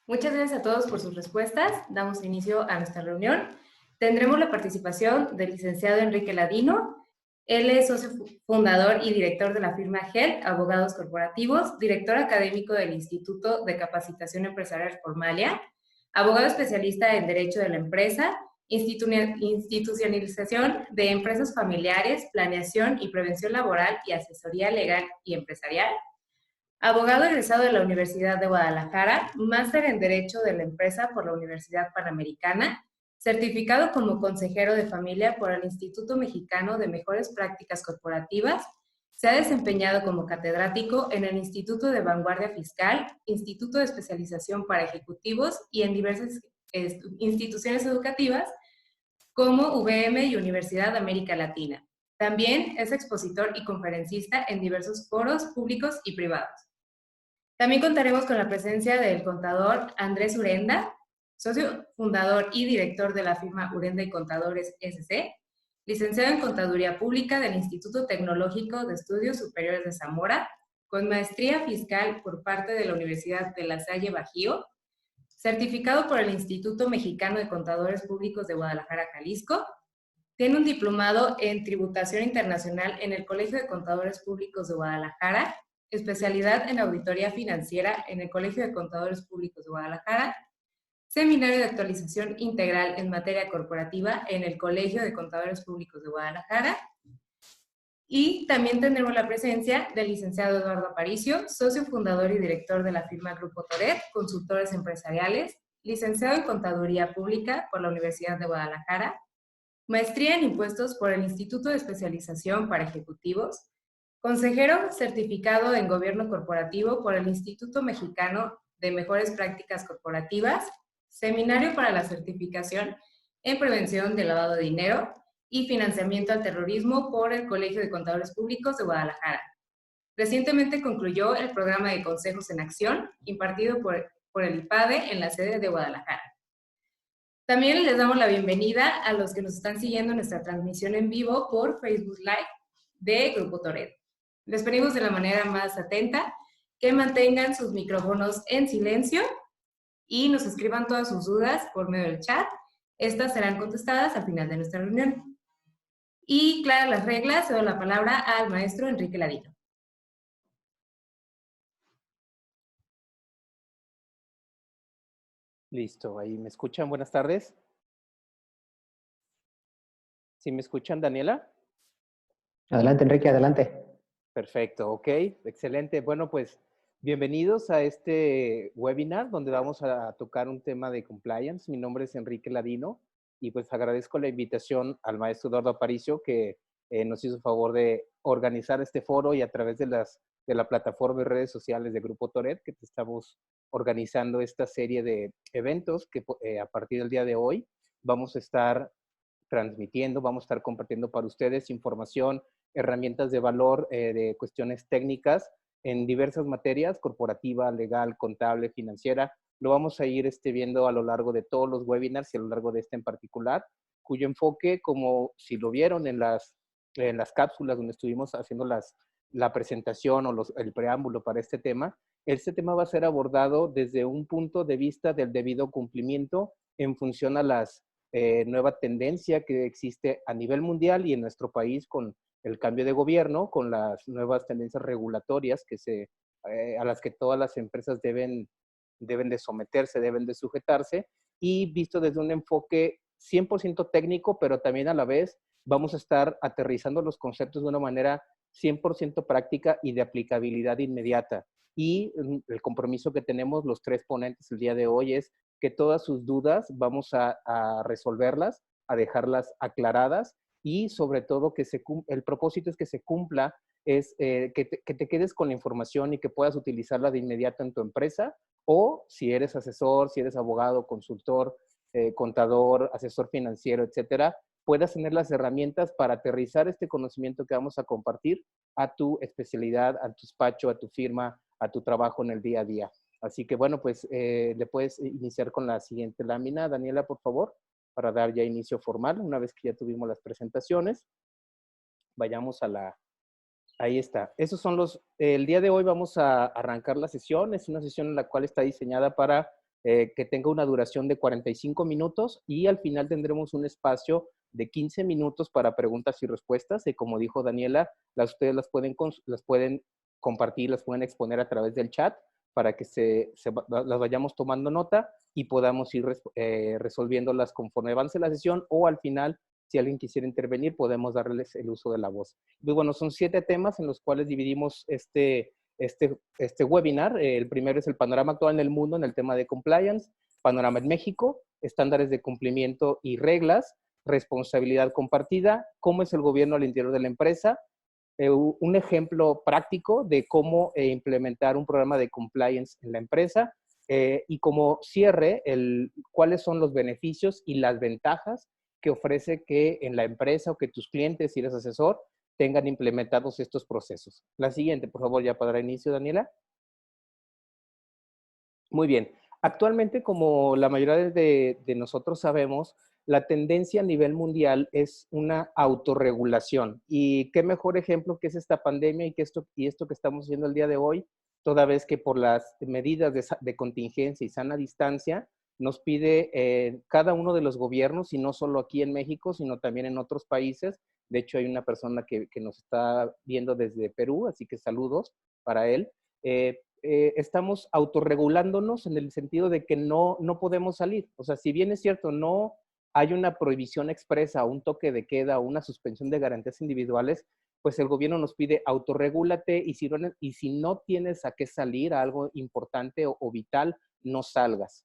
Muchas gracias a todos por sus respuestas. Damos inicio a nuestra reunión. Tendremos la participación del licenciado Enrique Ladino. Él es socio fundador y director de la firma GEL, Abogados Corporativos, director académico del Instituto de Capacitación Empresarial Formalia, abogado especialista en Derecho de la Empresa, institucionalización de empresas familiares, planeación y prevención laboral y asesoría legal y empresarial. Abogado egresado de la Universidad de Guadalajara, máster en Derecho de la Empresa por la Universidad Panamericana, certificado como consejero de familia por el Instituto Mexicano de Mejores Prácticas Corporativas, se ha desempeñado como catedrático en el Instituto de Vanguardia Fiscal, Instituto de Especialización para Ejecutivos y en diversas instituciones educativas como UVM y Universidad de América Latina. También es expositor y conferencista en diversos foros públicos y privados. También contaremos con la presencia del contador Andrés Urenda, socio fundador y director de la firma Urenda y Contadores SC, licenciado en Contaduría Pública del Instituto Tecnológico de Estudios Superiores de Zamora, con maestría fiscal por parte de la Universidad de La Salle Bajío, certificado por el Instituto Mexicano de Contadores Públicos de Guadalajara, Jalisco. Tiene un diplomado en Tributación Internacional en el Colegio de Contadores Públicos de Guadalajara, especialidad en Auditoría Financiera en el Colegio de Contadores Públicos de Guadalajara, seminario de actualización integral en materia corporativa en el Colegio de Contadores Públicos de Guadalajara. Y también tendremos la presencia del licenciado Eduardo Aparicio, socio fundador y director de la firma Grupo Toret, consultores empresariales, licenciado en Contaduría Pública por la Universidad de Guadalajara, maestría en impuestos por el Instituto de Especialización para Ejecutivos, consejero certificado en Gobierno Corporativo por el Instituto Mexicano de Mejores Prácticas Corporativas, seminario para la certificación en prevención del lavado de dinero y financiamiento al terrorismo por el Colegio de Contadores Públicos de Guadalajara. Recientemente concluyó el programa de Consejos en Acción impartido por el IPADE en la sede de Guadalajara. También les damos la bienvenida a los que nos están siguiendo en nuestra transmisión en vivo por Facebook Live de Grupo Toret. Les pedimos de la manera más atenta que mantengan sus micrófonos en silencio y nos escriban todas sus dudas por medio del chat. Estas serán contestadas al final de nuestra reunión. Y claras las reglas, cedo la palabra al maestro Enrique Ladino. Listo, ahí me escuchan. Buenas tardes. ¿Sí me escuchan, Daniela? Adelante, Enrique, adelante. Perfecto, ok, excelente. Bueno, pues bienvenidos a este webinar donde vamos a tocar un tema de compliance. Mi nombre es Enrique Ladino y pues agradezco la invitación al maestro Eduardo Aparicio que nos hizo favor de organizar este foro y a través de la plataforma y redes sociales de Grupo Toret que estamos organizando esta serie de eventos que a partir del día de hoy vamos a estar transmitiendo, vamos a estar compartiendo para ustedes información, herramientas de valor de cuestiones técnicas en diversas materias, corporativa, legal, contable, financiera. Lo vamos a ir viendo a lo largo de todos los webinars y a lo largo de este en particular, cuyo enfoque, como si lo vieron en las cápsulas donde estuvimos haciendo la presentación o el preámbulo para este tema va a ser abordado desde un punto de vista del debido cumplimiento en función a las nueva tendencia que existe a nivel mundial y en nuestro país con el cambio de gobierno, con las nuevas tendencias regulatorias a las que todas las empresas deben de someterse, deben de sujetarse, y visto desde un enfoque 100% técnico, pero también a la vez vamos a estar aterrizando los conceptos de una manera 100% práctica y de aplicabilidad inmediata. Y el compromiso que tenemos los tres ponentes el día de hoy es que todas sus dudas vamos a resolverlas, a dejarlas aclaradas y sobre todo que el propósito es que se cumpla, que te quedes con la información y que puedas utilizarla de inmediato en tu empresa o si eres asesor, si eres abogado, consultor, contador, asesor financiero, etcétera, puedas tener las herramientas para aterrizar este conocimiento que vamos a compartir a tu especialidad, a tu despacho, a tu firma, a tu trabajo en el día a día. Así que bueno, pues le puedes iniciar con la siguiente lámina, Daniela, por favor, para dar ya inicio formal. Una vez que ya tuvimos las presentaciones, vayamos a la... Ahí está. Esos son el día de hoy vamos a arrancar la sesión. Es una sesión en la cual está diseñada para que tenga una duración de 45 minutos y al final tendremos un espacio de 15 minutos para preguntas y respuestas. Y como dijo Daniela, ustedes las pueden compartir, las pueden exponer a través del chat para que las vayamos tomando nota y podamos ir resolviéndolas conforme avance la sesión, o al final, si alguien quisiera intervenir, podemos darles el uso de la voz. Pues bueno, son 7 temas en los cuales dividimos este webinar. El primero es el panorama actual en el mundo en el tema de compliance, panorama en México, estándares de cumplimiento y reglas, responsabilidad compartida, cómo es el gobierno al interior de la empresa, un ejemplo práctico de cómo implementar un programa de compliance en la empresa, y como cierre, cuáles son los beneficios y las ventajas que ofrece que en la empresa o que tus clientes, si eres asesor, tengan implementados estos procesos. La siguiente, por favor, ya para dar inicio, Daniela. Muy bien. Actualmente, como la mayoría de nosotros sabemos, la tendencia a nivel mundial es una autorregulación. Y qué mejor ejemplo que es esta pandemia y esto que estamos haciendo el día de hoy, toda vez que por las medidas de contingencia y sana distancia, nos pide cada uno de los gobiernos, y no solo aquí en México, sino también en otros países. De hecho, hay una persona que nos está viendo desde Perú, así que saludos para él. Estamos autorregulándonos en el sentido de que no podemos salir. O sea, si bien es cierto, no hay una prohibición expresa, un toque de queda o una suspensión de garantías individuales, pues el gobierno nos pide autorregúlate, y si no tienes a qué salir, a algo importante o vital, no salgas.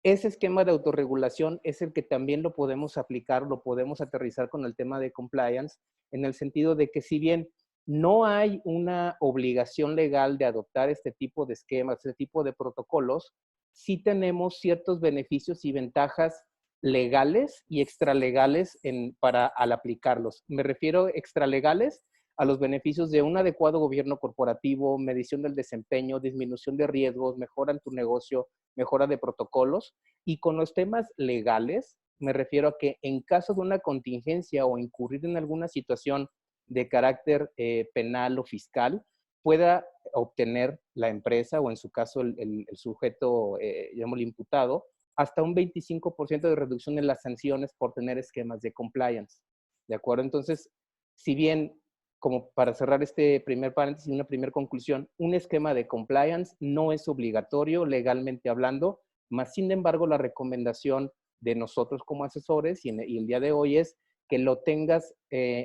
Ese esquema de autorregulación es el que también lo podemos aplicar, lo podemos aterrizar con el tema de compliance, en el sentido de que si bien no hay una obligación legal de adoptar este tipo de esquemas, este tipo de protocolos, sí tenemos ciertos beneficios y ventajas legales y extralegales al aplicarlos. Me refiero extralegales a los beneficios de un adecuado gobierno corporativo, medición del desempeño, disminución de riesgos, mejora en tu negocio, mejora de protocolos. Y con los temas legales, me refiero a que en caso de una contingencia o incurrir en alguna situación de carácter penal o fiscal, pueda obtener la empresa, o en su caso el sujeto, llamémosle imputado, hasta un 25% de reducción en las sanciones por tener esquemas de compliance. ¿De acuerdo? Entonces, si bien, como para cerrar este primer paréntesis y una primera conclusión, un esquema de compliance no es obligatorio legalmente hablando, más sin embargo la recomendación de nosotros como asesores y el día de hoy es que lo tengas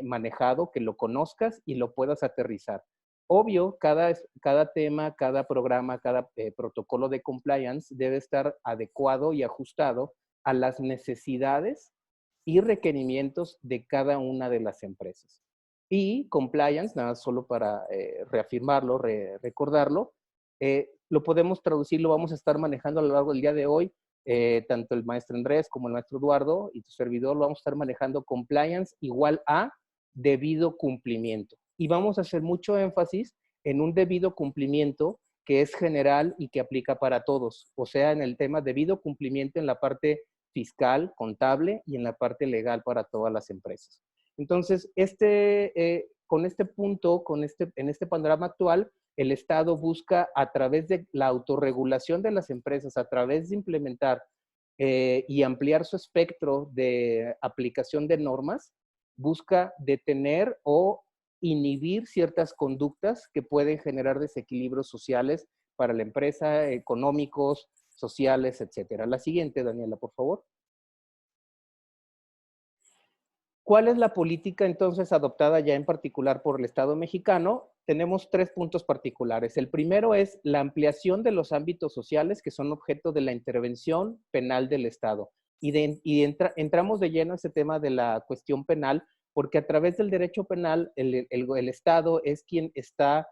manejado, que lo conozcas y lo puedas aterrizar. Obvio, cada tema, cada programa, cada protocolo de compliance debe estar adecuado y ajustado a las necesidades y requerimientos de cada una de las empresas. Y compliance, nada solo para reafirmarlo, recordarlo, lo podemos traducir, lo vamos a estar manejando a lo largo del día de hoy. Tanto el maestro Andrés como el maestro Eduardo y tu servidor lo vamos a estar manejando compliance igual a debido cumplimiento. Y vamos a hacer mucho énfasis en un debido cumplimiento que es general y que aplica para todos. O sea, en el tema debido cumplimiento en la parte fiscal, contable y en la parte legal para todas las empresas. Entonces, con este punto, en este panorama actual, el Estado busca, a través de la autorregulación de las empresas, a través de implementar y ampliar su espectro de aplicación de normas, busca detener o inhibir ciertas conductas que pueden generar desequilibrios sociales para la empresa, económicos, sociales, etcétera. La siguiente, Daniela, por favor. ¿Cuál es la política entonces adoptada ya en particular por el Estado mexicano? Tenemos 3 puntos particulares. El primero es la ampliación de los ámbitos sociales que son objeto de la intervención penal del Estado. Entramos de lleno a ese tema de la cuestión penal, porque a través del derecho penal el Estado es quien está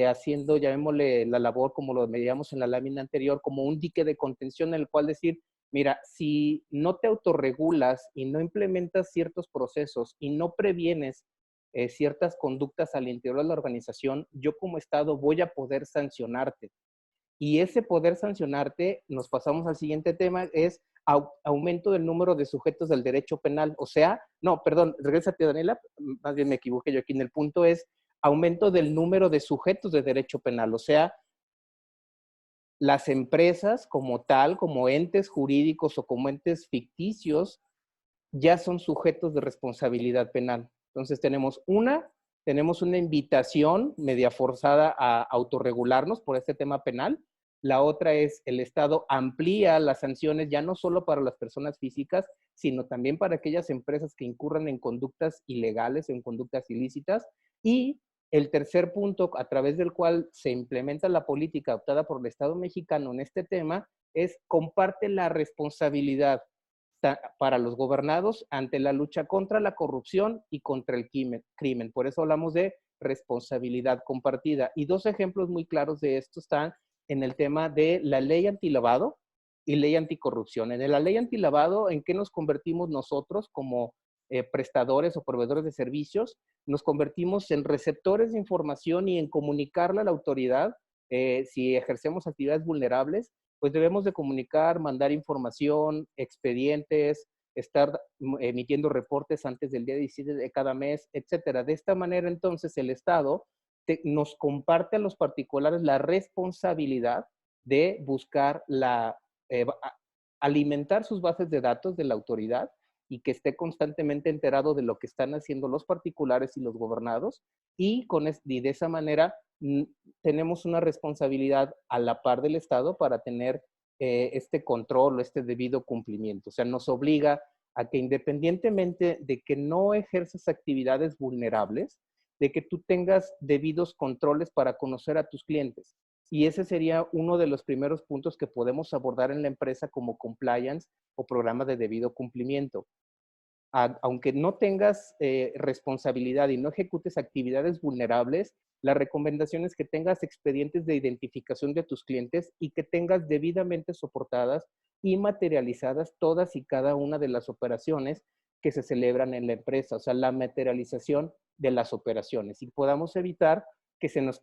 haciendo, llamémosle la labor, como lo medíamos en la lámina anterior, como un dique de contención en el cual decir, mira, si no te autorregulas y no implementas ciertos procesos y no previenes ciertas conductas al interior de la organización, yo como Estado voy a poder sancionarte. Y ese poder sancionarte, nos pasamos al siguiente tema, es aumento del número de sujetos del derecho penal. O sea, no, perdón, regrésate, Daniela, más bien me equivoqué yo aquí en el punto, es aumento del número de sujetos de derecho penal. O sea, las empresas como tal, como entes jurídicos o como entes ficticios, ya son sujetos de responsabilidad penal. Entonces tenemos una invitación media forzada a autorregularnos por este tema penal. La otra es el Estado amplía las sanciones ya no solo para las personas físicas, sino también para aquellas empresas que incurran en conductas ilegales, en conductas ilícitas. Y el tercer punto, a través del cual se implementa la política adoptada por el Estado mexicano en este tema, es comparte la responsabilidad para los gobernados ante la lucha contra la corrupción y contra el crimen. Por eso hablamos de responsabilidad compartida. Y dos ejemplos muy claros de esto están en el tema de la ley antilavado y ley anticorrupción. En la ley antilavado, ¿en qué nos convertimos nosotros como prestadores o proveedores de servicios? Nos convertimos en receptores de información y en comunicarle a la autoridad si ejercemos actividades vulnerables, pues debemos de comunicar, mandar información, expedientes, estar emitiendo reportes antes del día 17 de cada mes, etcétera. De esta manera, entonces, el Estado nos comparte a los particulares la responsabilidad de buscar alimentar sus bases de datos de la autoridad y que esté constantemente enterado de lo que están haciendo los particulares y los gobernados, y de esa manera tenemos una responsabilidad a la par del Estado para tener este control o este debido cumplimiento. O sea, nos obliga a que independientemente de que no ejerzas actividades vulnerables, de que tú tengas debidos controles para conocer a tus clientes. Y ese sería uno de los primeros puntos que podemos abordar en la empresa como compliance o programa de debido cumplimiento. Aunque no tengas responsabilidad y no ejecutes actividades vulnerables, la recomendación es que tengas expedientes de identificación de tus clientes y que tengas debidamente soportadas y materializadas todas y cada una de las operaciones que se celebran en la empresa, o sea, la materialización de las operaciones, y podamos evitar que se nos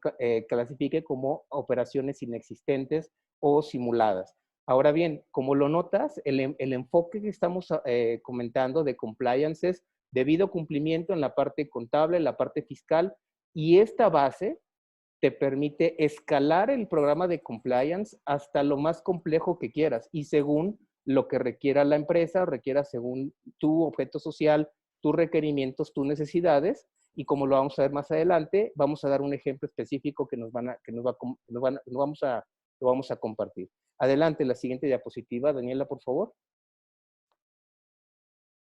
clasifique como operaciones inexistentes o simuladas. Ahora bien, como lo notas, el enfoque que estamos comentando de compliance es debido cumplimiento en la parte contable, en la parte fiscal, y esta base te permite escalar el programa de compliance hasta lo más complejo que quieras y según lo que requiera la empresa, requiera según tu objeto social, tus requerimientos, tus necesidades, y como lo vamos a ver más adelante, vamos a dar un ejemplo específico que lo vamos a compartir. Adelante, la siguiente diapositiva, Daniela, por favor.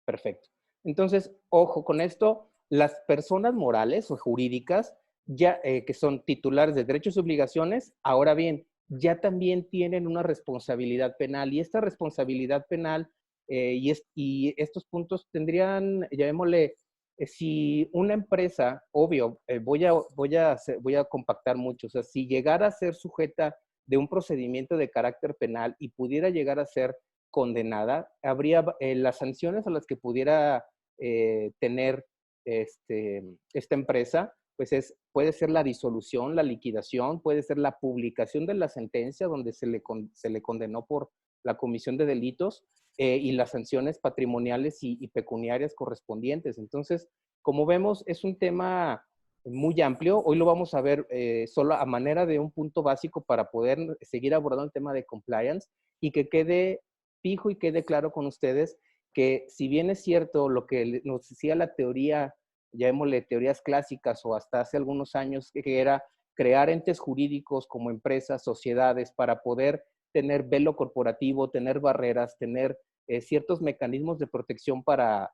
Perfecto. Entonces, ojo con esto, las personas morales o jurídicas, ya que son titulares de derechos y obligaciones, ahora bien, ya también tienen una responsabilidad penal, y esta responsabilidad penal y estos puntos tendrían, llamémosle, si una empresa, obvio, voy a compactar mucho, o sea, si llegara a ser sujeta de un procedimiento de carácter penal y pudiera llegar a ser condenada, habría las sanciones a las que pudiera tener esta empresa, pues puede ser la disolución, la liquidación, puede ser la publicación de la sentencia donde se le condenó por la comisión de delitos y las sanciones patrimoniales y pecuniarias correspondientes. Entonces, como vemos, es un tema muy amplio. Hoy lo vamos a ver solo a manera de un punto básico para poder seguir abordando el tema de compliance y que quede fijo y quede claro con ustedes que si bien es cierto lo que nos decía la teoría, llamémosle teorías clásicas o hasta hace algunos años, que era crear entes jurídicos como empresas, sociedades, para poder tener velo corporativo, tener barreras, tener ciertos mecanismos de protección para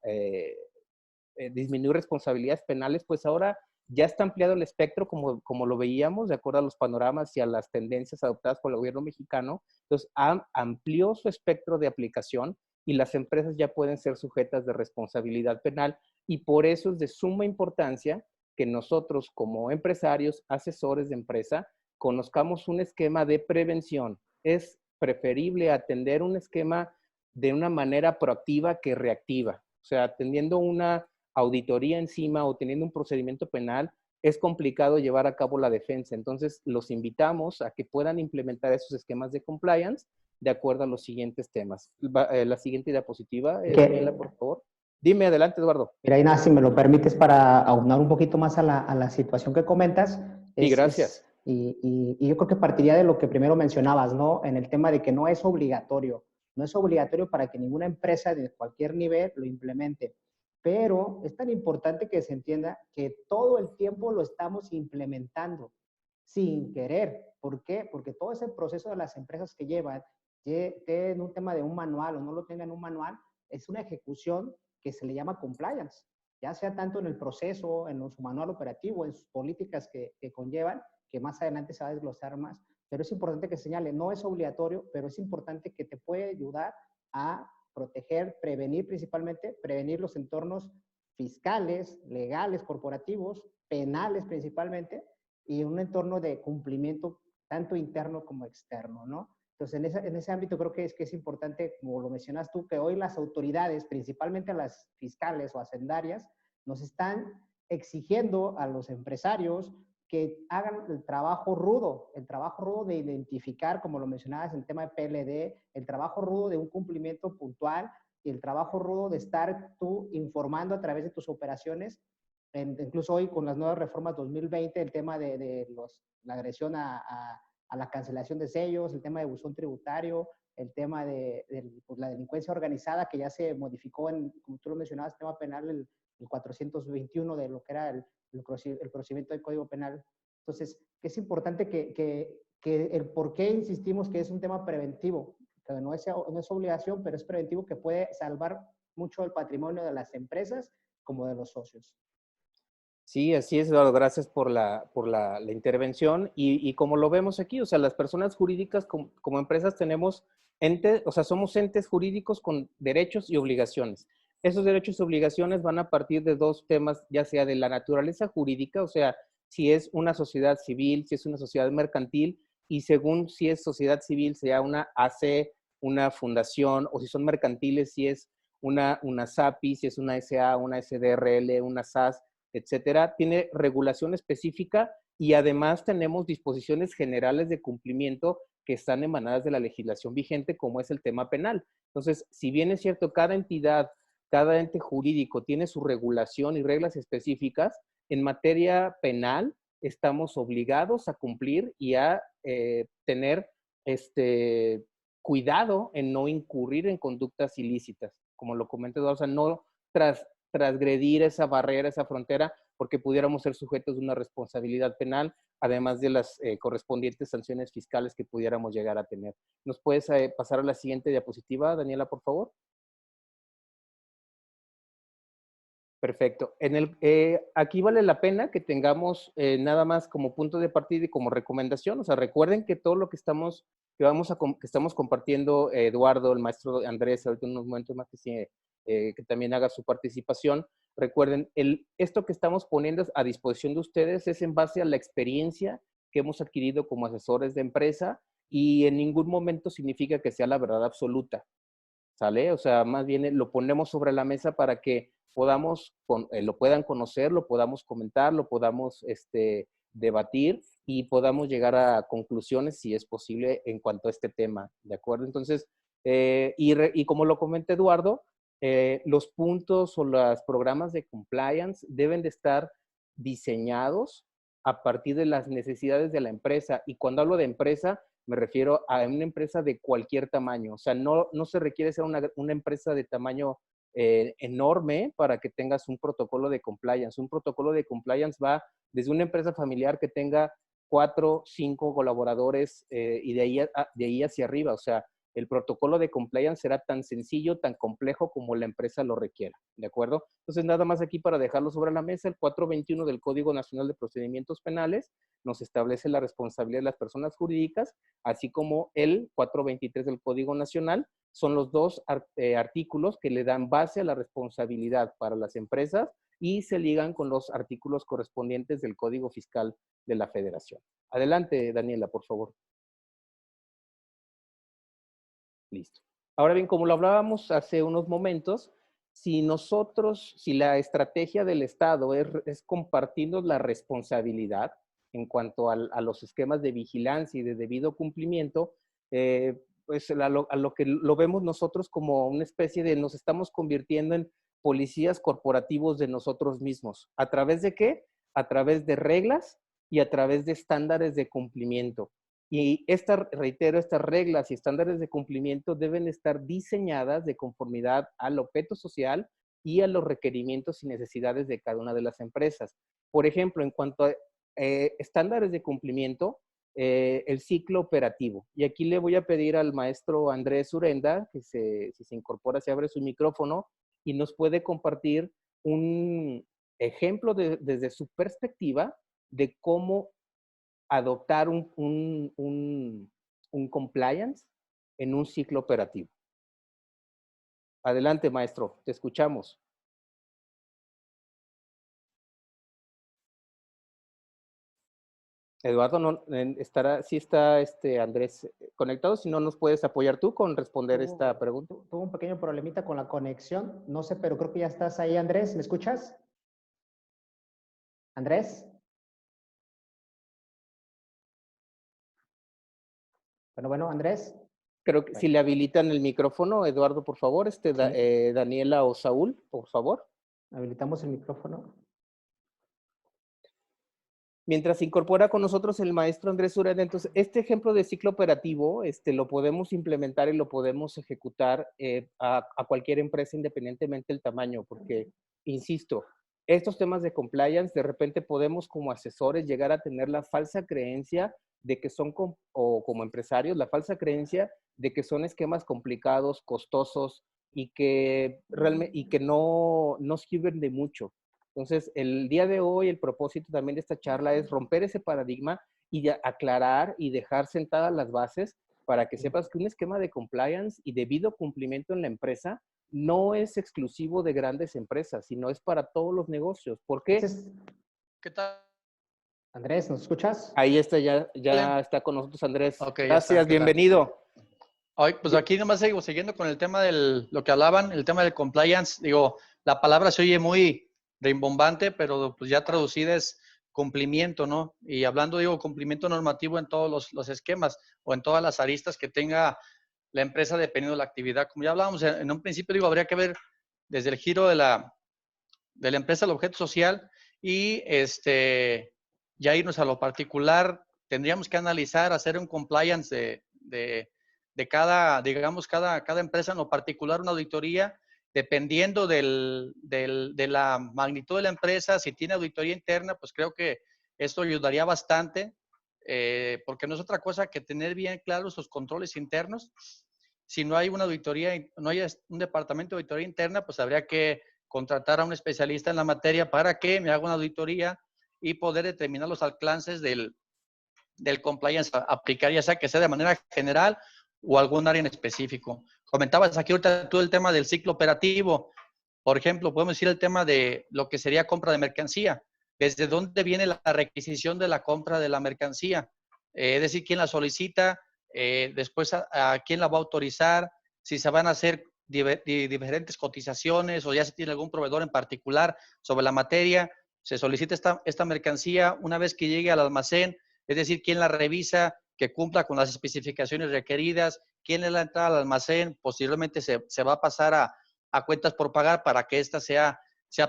disminuir responsabilidades penales, pues ahora ya está ampliado el espectro como lo veíamos, de acuerdo a los panoramas y a las tendencias adoptadas por el gobierno mexicano. Entonces, amplió su espectro de aplicación y las empresas ya pueden ser sujetas de responsabilidad penal, y por eso es de suma importancia que nosotros como empresarios, asesores de empresa, conozcamos un esquema de prevención. Es preferible atender un esquema de una manera proactiva que reactiva. O sea, teniendo una auditoría encima o teniendo un procedimiento penal, es complicado llevar a cabo la defensa. Entonces, los invitamos a que puedan implementar esos esquemas de compliance de acuerdo a los siguientes temas. La siguiente diapositiva, Daniela, por favor. Dime, adelante, Eduardo. Mira, Ina, si me lo permites para aunar un poquito más a la situación que comentas. Sí, gracias. Y yo creo que partiría de lo que primero mencionabas, ¿no? En el tema de que no es obligatorio. No es obligatorio para que ninguna empresa de cualquier nivel lo implemente. Pero es tan importante que se entienda que todo el tiempo lo estamos implementando sin querer. ¿Por qué? Porque todo ese proceso de las empresas que llevan, en un tema de un manual o no lo tengan en un manual, es una ejecución que se le llama compliance, ya sea tanto en el proceso, en su manual operativo, en sus políticas que conllevan, que más adelante se va a desglosar más. Pero es importante que señale, no es obligatorio, pero es importante que te puede ayudar a proteger, prevenir principalmente, prevenir los entornos fiscales, legales, corporativos, penales principalmente, y un entorno de cumplimiento tanto interno como externo, ¿no? Entonces, en ese ámbito creo que es importante, como lo mencionas tú, que hoy las autoridades, principalmente las fiscales o hacendarias, nos están exigiendo a los empresarios que hagan el trabajo rudo de identificar, como lo mencionabas, el tema de PLD, el trabajo rudo de un cumplimiento puntual y el trabajo rudo de estar tú informando a través de tus operaciones. Incluso hoy con las nuevas reformas 2020, el tema de la agresión a la cancelación de sellos, el tema de buzón tributario, el tema de pues, la delincuencia organizada que ya se modificó, como tú lo mencionabas, tema penal, el 421 de lo que era el procedimiento del Código Penal. Entonces, es importante que el por qué insistimos que es un tema preventivo, que no es obligación, pero es preventivo, que puede salvar mucho el patrimonio de las empresas como de los socios. Sí, así es, Eduardo. Gracias por la intervención. Y como lo vemos aquí, o sea, las personas jurídicas como empresas tenemos entes, o sea, somos entes jurídicos con derechos y obligaciones. Esos derechos y obligaciones van a partir de dos temas, ya sea de la naturaleza jurídica, o sea, si es una sociedad civil, si es una sociedad mercantil, y según si es sociedad civil, sea una AC, una fundación, o si son mercantiles, si es una SAPI, si es una SA, una SDRL, una SAS, etcétera, tiene regulación específica y además tenemos disposiciones generales de cumplimiento que están emanadas de la legislación vigente, como es el tema penal. Entonces, si bien es cierto, cada entidad, cada ente jurídico tiene su regulación y reglas específicas, en materia penal estamos obligados a cumplir y a tener cuidado en no incurrir en conductas ilícitas, como lo comenté, o sea, no transgredir esa barrera, esa frontera, porque pudiéramos ser sujetos de una responsabilidad penal, además de las correspondientes sanciones fiscales que pudiéramos llegar a tener. ¿Nos puedes pasar a la siguiente diapositiva, Daniela, por favor? Perfecto. Aquí vale la pena que tengamos nada más como punto de partida y como recomendación. O sea, recuerden que todo lo que estamos compartiendo, Eduardo, el maestro Andrés, ahorita en unos momentos más que también haga su participación. Recuerden, esto que estamos poniendo a disposición de ustedes es en base a la experiencia que hemos adquirido como asesores de empresa y en ningún momento significa que sea la verdad absoluta. ¿Sale? O sea, más bien lo ponemos sobre la mesa para que podamos, lo puedan conocer, lo podamos comentar, lo podamos debatir y podamos llegar a conclusiones, si es posible, en cuanto a este tema, ¿de acuerdo? Entonces, y como lo comenta Eduardo, los puntos o los programas de compliance deben de estar diseñados a partir de las necesidades de la empresa. Y cuando hablo de empresa, me refiero a una empresa de cualquier tamaño. O sea, no se requiere ser una empresa de tamaño enorme para que tengas un protocolo de compliance. Un protocolo de compliance va desde una empresa familiar que tenga 4, 5 colaboradores y de ahí hacia arriba. O sea, el protocolo de compliance será tan sencillo, tan complejo como la empresa lo requiera, ¿de acuerdo? Entonces, nada más aquí para dejarlo sobre la mesa, el 421 del Código Nacional de Procedimientos Penales nos establece la responsabilidad de las personas jurídicas, así como el 423 del Código Nacional, son los dos artículos que le dan base a la responsabilidad para las empresas y se ligan con los artículos correspondientes del Código Fiscal de la Federación. Adelante, Daniela, por favor. Listo. Ahora bien, como lo hablábamos hace unos momentos, si la estrategia del Estado es compartirnos la responsabilidad en cuanto a los esquemas de vigilancia y de debido cumplimiento, pues a lo que lo vemos nosotros como una especie de nos estamos convirtiendo en policías corporativos de nosotros mismos. ¿A través de qué? A través de reglas y a través de estándares de cumplimiento. Y reitero, estas reglas y estándares de cumplimiento deben estar diseñadas de conformidad al objeto social y a los requerimientos y necesidades de cada una de las empresas. Por ejemplo, en cuanto a estándares de cumplimiento, el ciclo operativo. Y aquí le voy a pedir al maestro Andrés Urenda que si se incorpora, se abre su micrófono y nos puede compartir un ejemplo desde su perspectiva de cómo adoptar un compliance en un ciclo operativo. Adelante, maestro, te escuchamos. Eduardo, no, sí está Andrés conectado, si no nos puedes apoyar tú con responder esta pregunta. Tuvo un pequeño problemita con la conexión, no sé, pero creo que ya estás ahí, Andrés, ¿me escuchas? ¿Andrés? Bueno, Andrés. Creo que si le habilitan el micrófono, Eduardo, por favor, Sí. Daniela o Saúl, por favor. Habilitamos el micrófono. Mientras se incorpora con nosotros el maestro Andrés Ureda, entonces este ejemplo de ciclo operativo lo podemos implementar y lo podemos ejecutar a cualquier empresa independientemente del tamaño, porque, insisto, estos temas de compliance, de repente podemos como asesores llegar a tener la falsa creencia de que son, o como empresarios, la falsa creencia de que son esquemas complicados, costosos y que no sirven de mucho. Entonces, el día de hoy, el propósito también de esta charla es romper ese paradigma y aclarar y dejar sentadas las bases para que sepas que un esquema de compliance y debido cumplimiento en la empresa no es exclusivo de grandes empresas, sino es para todos los negocios. ¿Por qué? ¿Qué tal? Andrés, ¿nos escuchas? Ahí está, ya está con nosotros Andrés. Okay, gracias, bienvenido. Hoy, pues aquí nomás sigo siguiendo con el tema lo que hablaban, el tema del compliance. Digo, la palabra se oye muy rimbombante, pero pues ya traducida es cumplimiento, ¿no? Y hablando, digo, cumplimiento normativo en todos los esquemas o en todas las aristas que tenga la empresa dependiendo de la actividad. Como ya hablábamos en un principio, digo, habría que ver desde el giro de la empresa el objeto social y ya irnos a lo particular. Tendríamos que analizar, hacer un compliance de cada, digamos, cada empresa en lo particular, una auditoría, dependiendo de la magnitud de la empresa. Si tiene auditoría interna, pues creo que esto ayudaría bastante, porque no es otra cosa que tener bien claros sus controles internos. Si no hay una auditoría, no hay un departamento de auditoría interna, pues habría que contratar a un especialista en la materia para que me haga una auditoría y poder determinar los alcances del compliance a aplicar, ya sea que sea de manera general o algún área en específico. Comentabas aquí ahorita tú el tema del ciclo operativo. Por ejemplo, podemos decir el tema de lo que sería compra de mercancía. ¿Desde dónde viene la requisición de la compra de la mercancía? Es decir, quién la solicita, después a quién la va a autorizar, si se van a hacer diferentes cotizaciones o ya se tiene algún proveedor en particular sobre la materia. Se solicita esta mercancía una vez que llegue al almacén, es decir, quién la revisa, que cumpla con las especificaciones requeridas, quién le da la entrada al almacén, posiblemente se va a pasar a cuentas por pagar para que ésta sea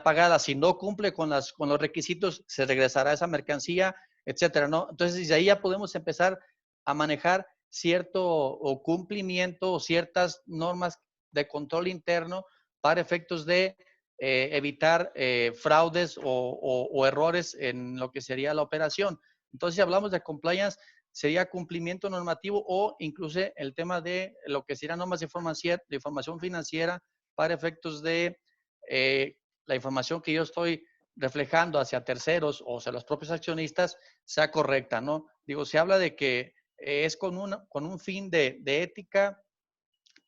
pagada. Si no cumple con los requisitos, se regresará esa mercancía, etcétera, ¿no? Entonces, desde ahí ya podemos empezar a manejar cierto o cumplimiento o ciertas normas de control interno para efectos de evitar fraudes o errores en lo que sería la operación. Entonces, si hablamos de compliance, sería cumplimiento normativo o incluso el tema de lo que serían normas de información financiera para efectos de la información que yo estoy reflejando hacia terceros o hacia los propios accionistas sea correcta, ¿no? Digo, se habla de que es con un fin de ética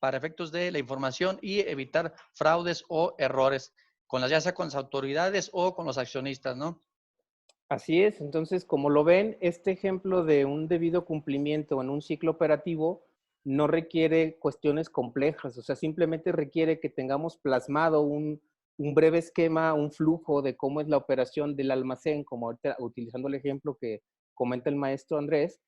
para efectos de la información y evitar fraudes o errores, ya sea con las autoridades o con los accionistas, ¿no? Así es, entonces, como lo ven, este ejemplo de un debido cumplimiento en un ciclo operativo no requiere cuestiones complejas, o sea, simplemente requiere que tengamos plasmado un breve esquema, un flujo de cómo es la operación del almacén, como ahorita, utilizando el ejemplo que comenta el maestro Andrés,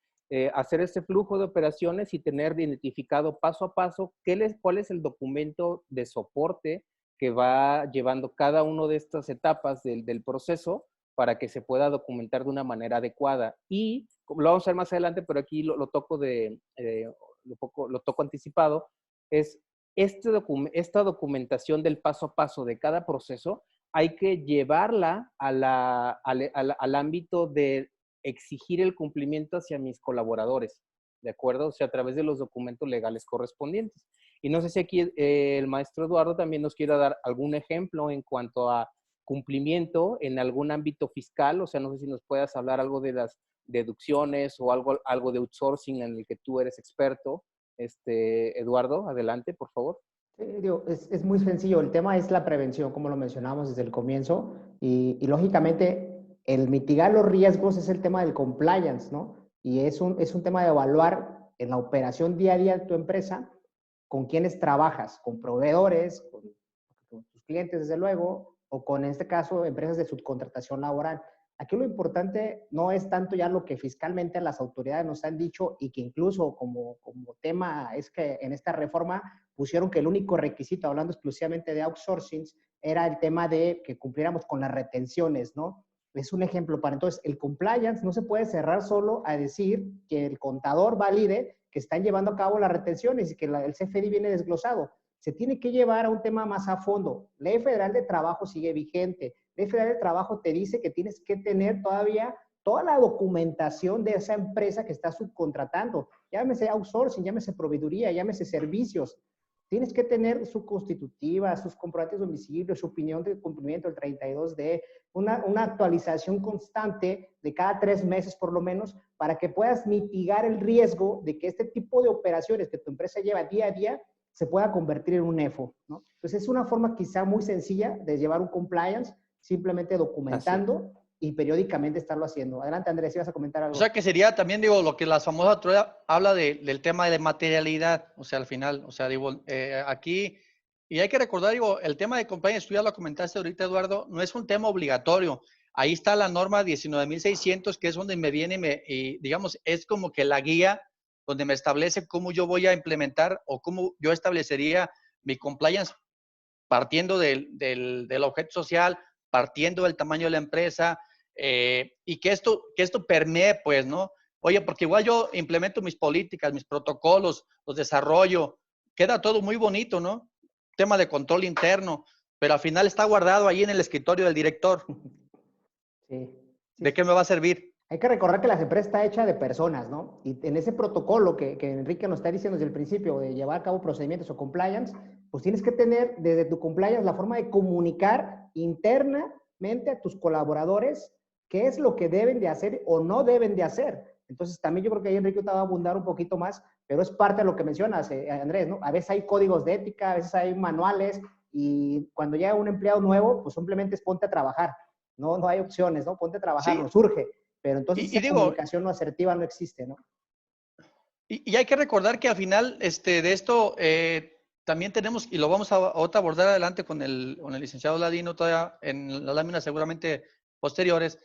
hacer ese flujo de operaciones y tener identificado paso a paso cuál es el documento de soporte que va llevando cada una de estas etapas del proceso para que se pueda documentar de una manera adecuada. Y como lo vamos a ver más adelante, pero aquí lo toco lo toco anticipado, es esta documentación del paso a paso de cada proceso, hay que llevarla al ámbito de exigir el cumplimiento hacia mis colaboradores, ¿de acuerdo? O sea, a través de los documentos legales correspondientes. Y no sé si aquí el maestro Eduardo también nos quiera dar algún ejemplo en cuanto a cumplimiento en algún ámbito fiscal, o sea, no sé si nos puedas hablar algo de las deducciones o algo de outsourcing en el que tú eres experto. Eduardo, adelante, por favor. Es muy sencillo. El tema es la prevención, como lo mencionamos desde el comienzo, y lógicamente el mitigar los riesgos es el tema del compliance, ¿no? Y es un tema de evaluar en la operación día a día de tu empresa con quiénes trabajas, con proveedores, con tus clientes, desde luego, o con, en este caso, empresas de subcontratación laboral. Aquí lo importante no es tanto ya lo que fiscalmente las autoridades nos han dicho y que incluso como tema es que en esta reforma pusieron que el único requisito, hablando exclusivamente de outsourcing, era el tema de que cumpliéramos con las retenciones, ¿no? Es un ejemplo para entonces el compliance no se puede cerrar solo a decir que el contador valide que están llevando a cabo las retenciones y que el CFDI viene desglosado. Se tiene que llevar a un tema más a fondo. Ley Federal de Trabajo sigue vigente. Ley Federal de Trabajo te dice que tienes que tener todavía toda la documentación de esa empresa que está subcontratando. Llámese outsourcing, llámese proveeduría, llámese servicios. Tienes que tener su constitutiva, sus comprobantes de domicilio, su opinión de cumplimiento del 32D, una actualización constante de cada 3 meses por lo menos, para que puedas mitigar el riesgo de que este tipo de operaciones que tu empresa lleva día a día se pueda convertir en un EFO, ¿no? Entonces es una forma quizá muy sencilla de llevar un compliance, simplemente documentando y periódicamente estarlo haciendo. Adelante, Andrés, si vas a comentar algo. O sea, que sería también, digo, lo que la famosa autoridad habla del tema de materialidad, o sea, al final, o sea, digo, aquí, y hay que recordar, digo, el tema de compliance, tú ya lo comentaste ahorita, Eduardo, no es un tema obligatorio. Ahí está la norma 19.600, que es donde me viene y digamos, es como que la guía donde me establece cómo yo voy a implementar o cómo yo establecería mi compliance partiendo del objeto social, partiendo del tamaño de la empresa, y que esto permee, pues, ¿no? Oye, porque igual yo implemento mis políticas, mis protocolos, los desarrollo, queda todo muy bonito, ¿no? Tema de control interno, pero al final está guardado ahí en el escritorio del director. Sí. ¿De qué me va a servir? Hay que recordar que la empresa está hecha de personas, ¿no? Y en ese protocolo que Enrique nos está diciendo desde el principio de llevar a cabo procedimientos o compliance, pues tienes que tener desde tu compliance la forma de comunicar internamente a tus colaboradores qué es lo que deben de hacer o no deben de hacer. Entonces también yo creo que ahí Enrique te va a abundar un poquito más, pero es parte de lo que mencionas, Andrés, ¿no? A veces hay códigos de ética, a veces hay manuales y cuando llega un empleado nuevo, pues simplemente es ponte a trabajar. No hay opciones, ¿no? Ponte a trabajar, Sí. nos surge. Pero entonces esa digo, comunicación no asertiva no existe, ¿no? Y hay que recordar que al final de esto también tenemos, y lo vamos a abordar adelante con el licenciado Ladino todavía en las láminas seguramente posteriores,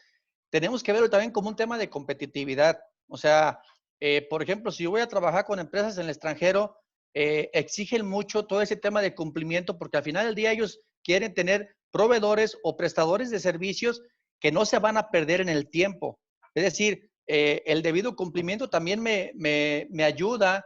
tenemos que verlo también como un tema de competitividad. O sea, por ejemplo, si yo voy a trabajar con empresas en el extranjero, exigen mucho todo ese tema de cumplimiento porque al final del día ellos quieren tener proveedores o prestadores de servicios que no se van a perder en el tiempo. Es decir, el debido cumplimiento también me ayuda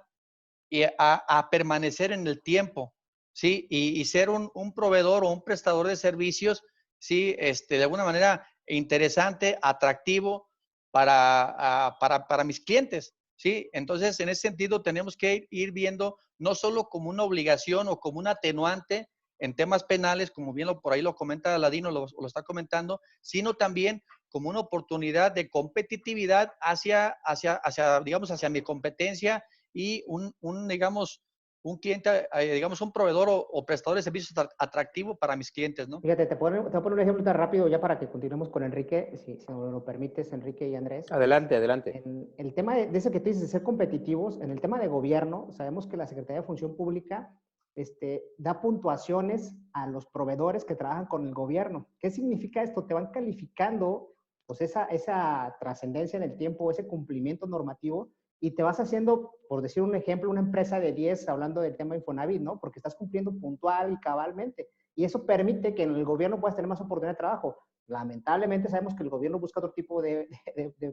a permanecer en el tiempo, ¿sí? Y ser un proveedor o un prestador de servicios, ¿sí? De alguna manera interesante, atractivo para mis clientes, ¿sí? Entonces, en ese sentido, tenemos que ir viendo no solo como una obligación o como un atenuante en temas penales, como bien por ahí lo comenta Ladino, lo está comentando, sino también como una oportunidad de competitividad digamos, hacia mi competencia y digamos, un cliente, digamos, un proveedor o prestador de servicios atractivo para mis clientes, ¿no? Fíjate, te voy a poner un ejemplo tan rápido ya para que continuemos con Enrique, si me lo permites, Enrique y Andrés. Adelante, adelante. En el tema de eso que tú dices, de ser competitivos, en el tema de gobierno, sabemos que la Secretaría de Función Pública da puntuaciones a los proveedores que trabajan con el gobierno. ¿Qué significa esto? Te van calificando pues esa trascendencia en el tiempo, ese cumplimiento normativo, y te vas haciendo, por decir un ejemplo, una empresa de 10, hablando del tema Infonavit, ¿no? Porque estás cumpliendo puntual y cabalmente. Y eso permite que en el gobierno puedas tener más oportunidad de trabajo. Lamentablemente sabemos que el gobierno busca otro tipo de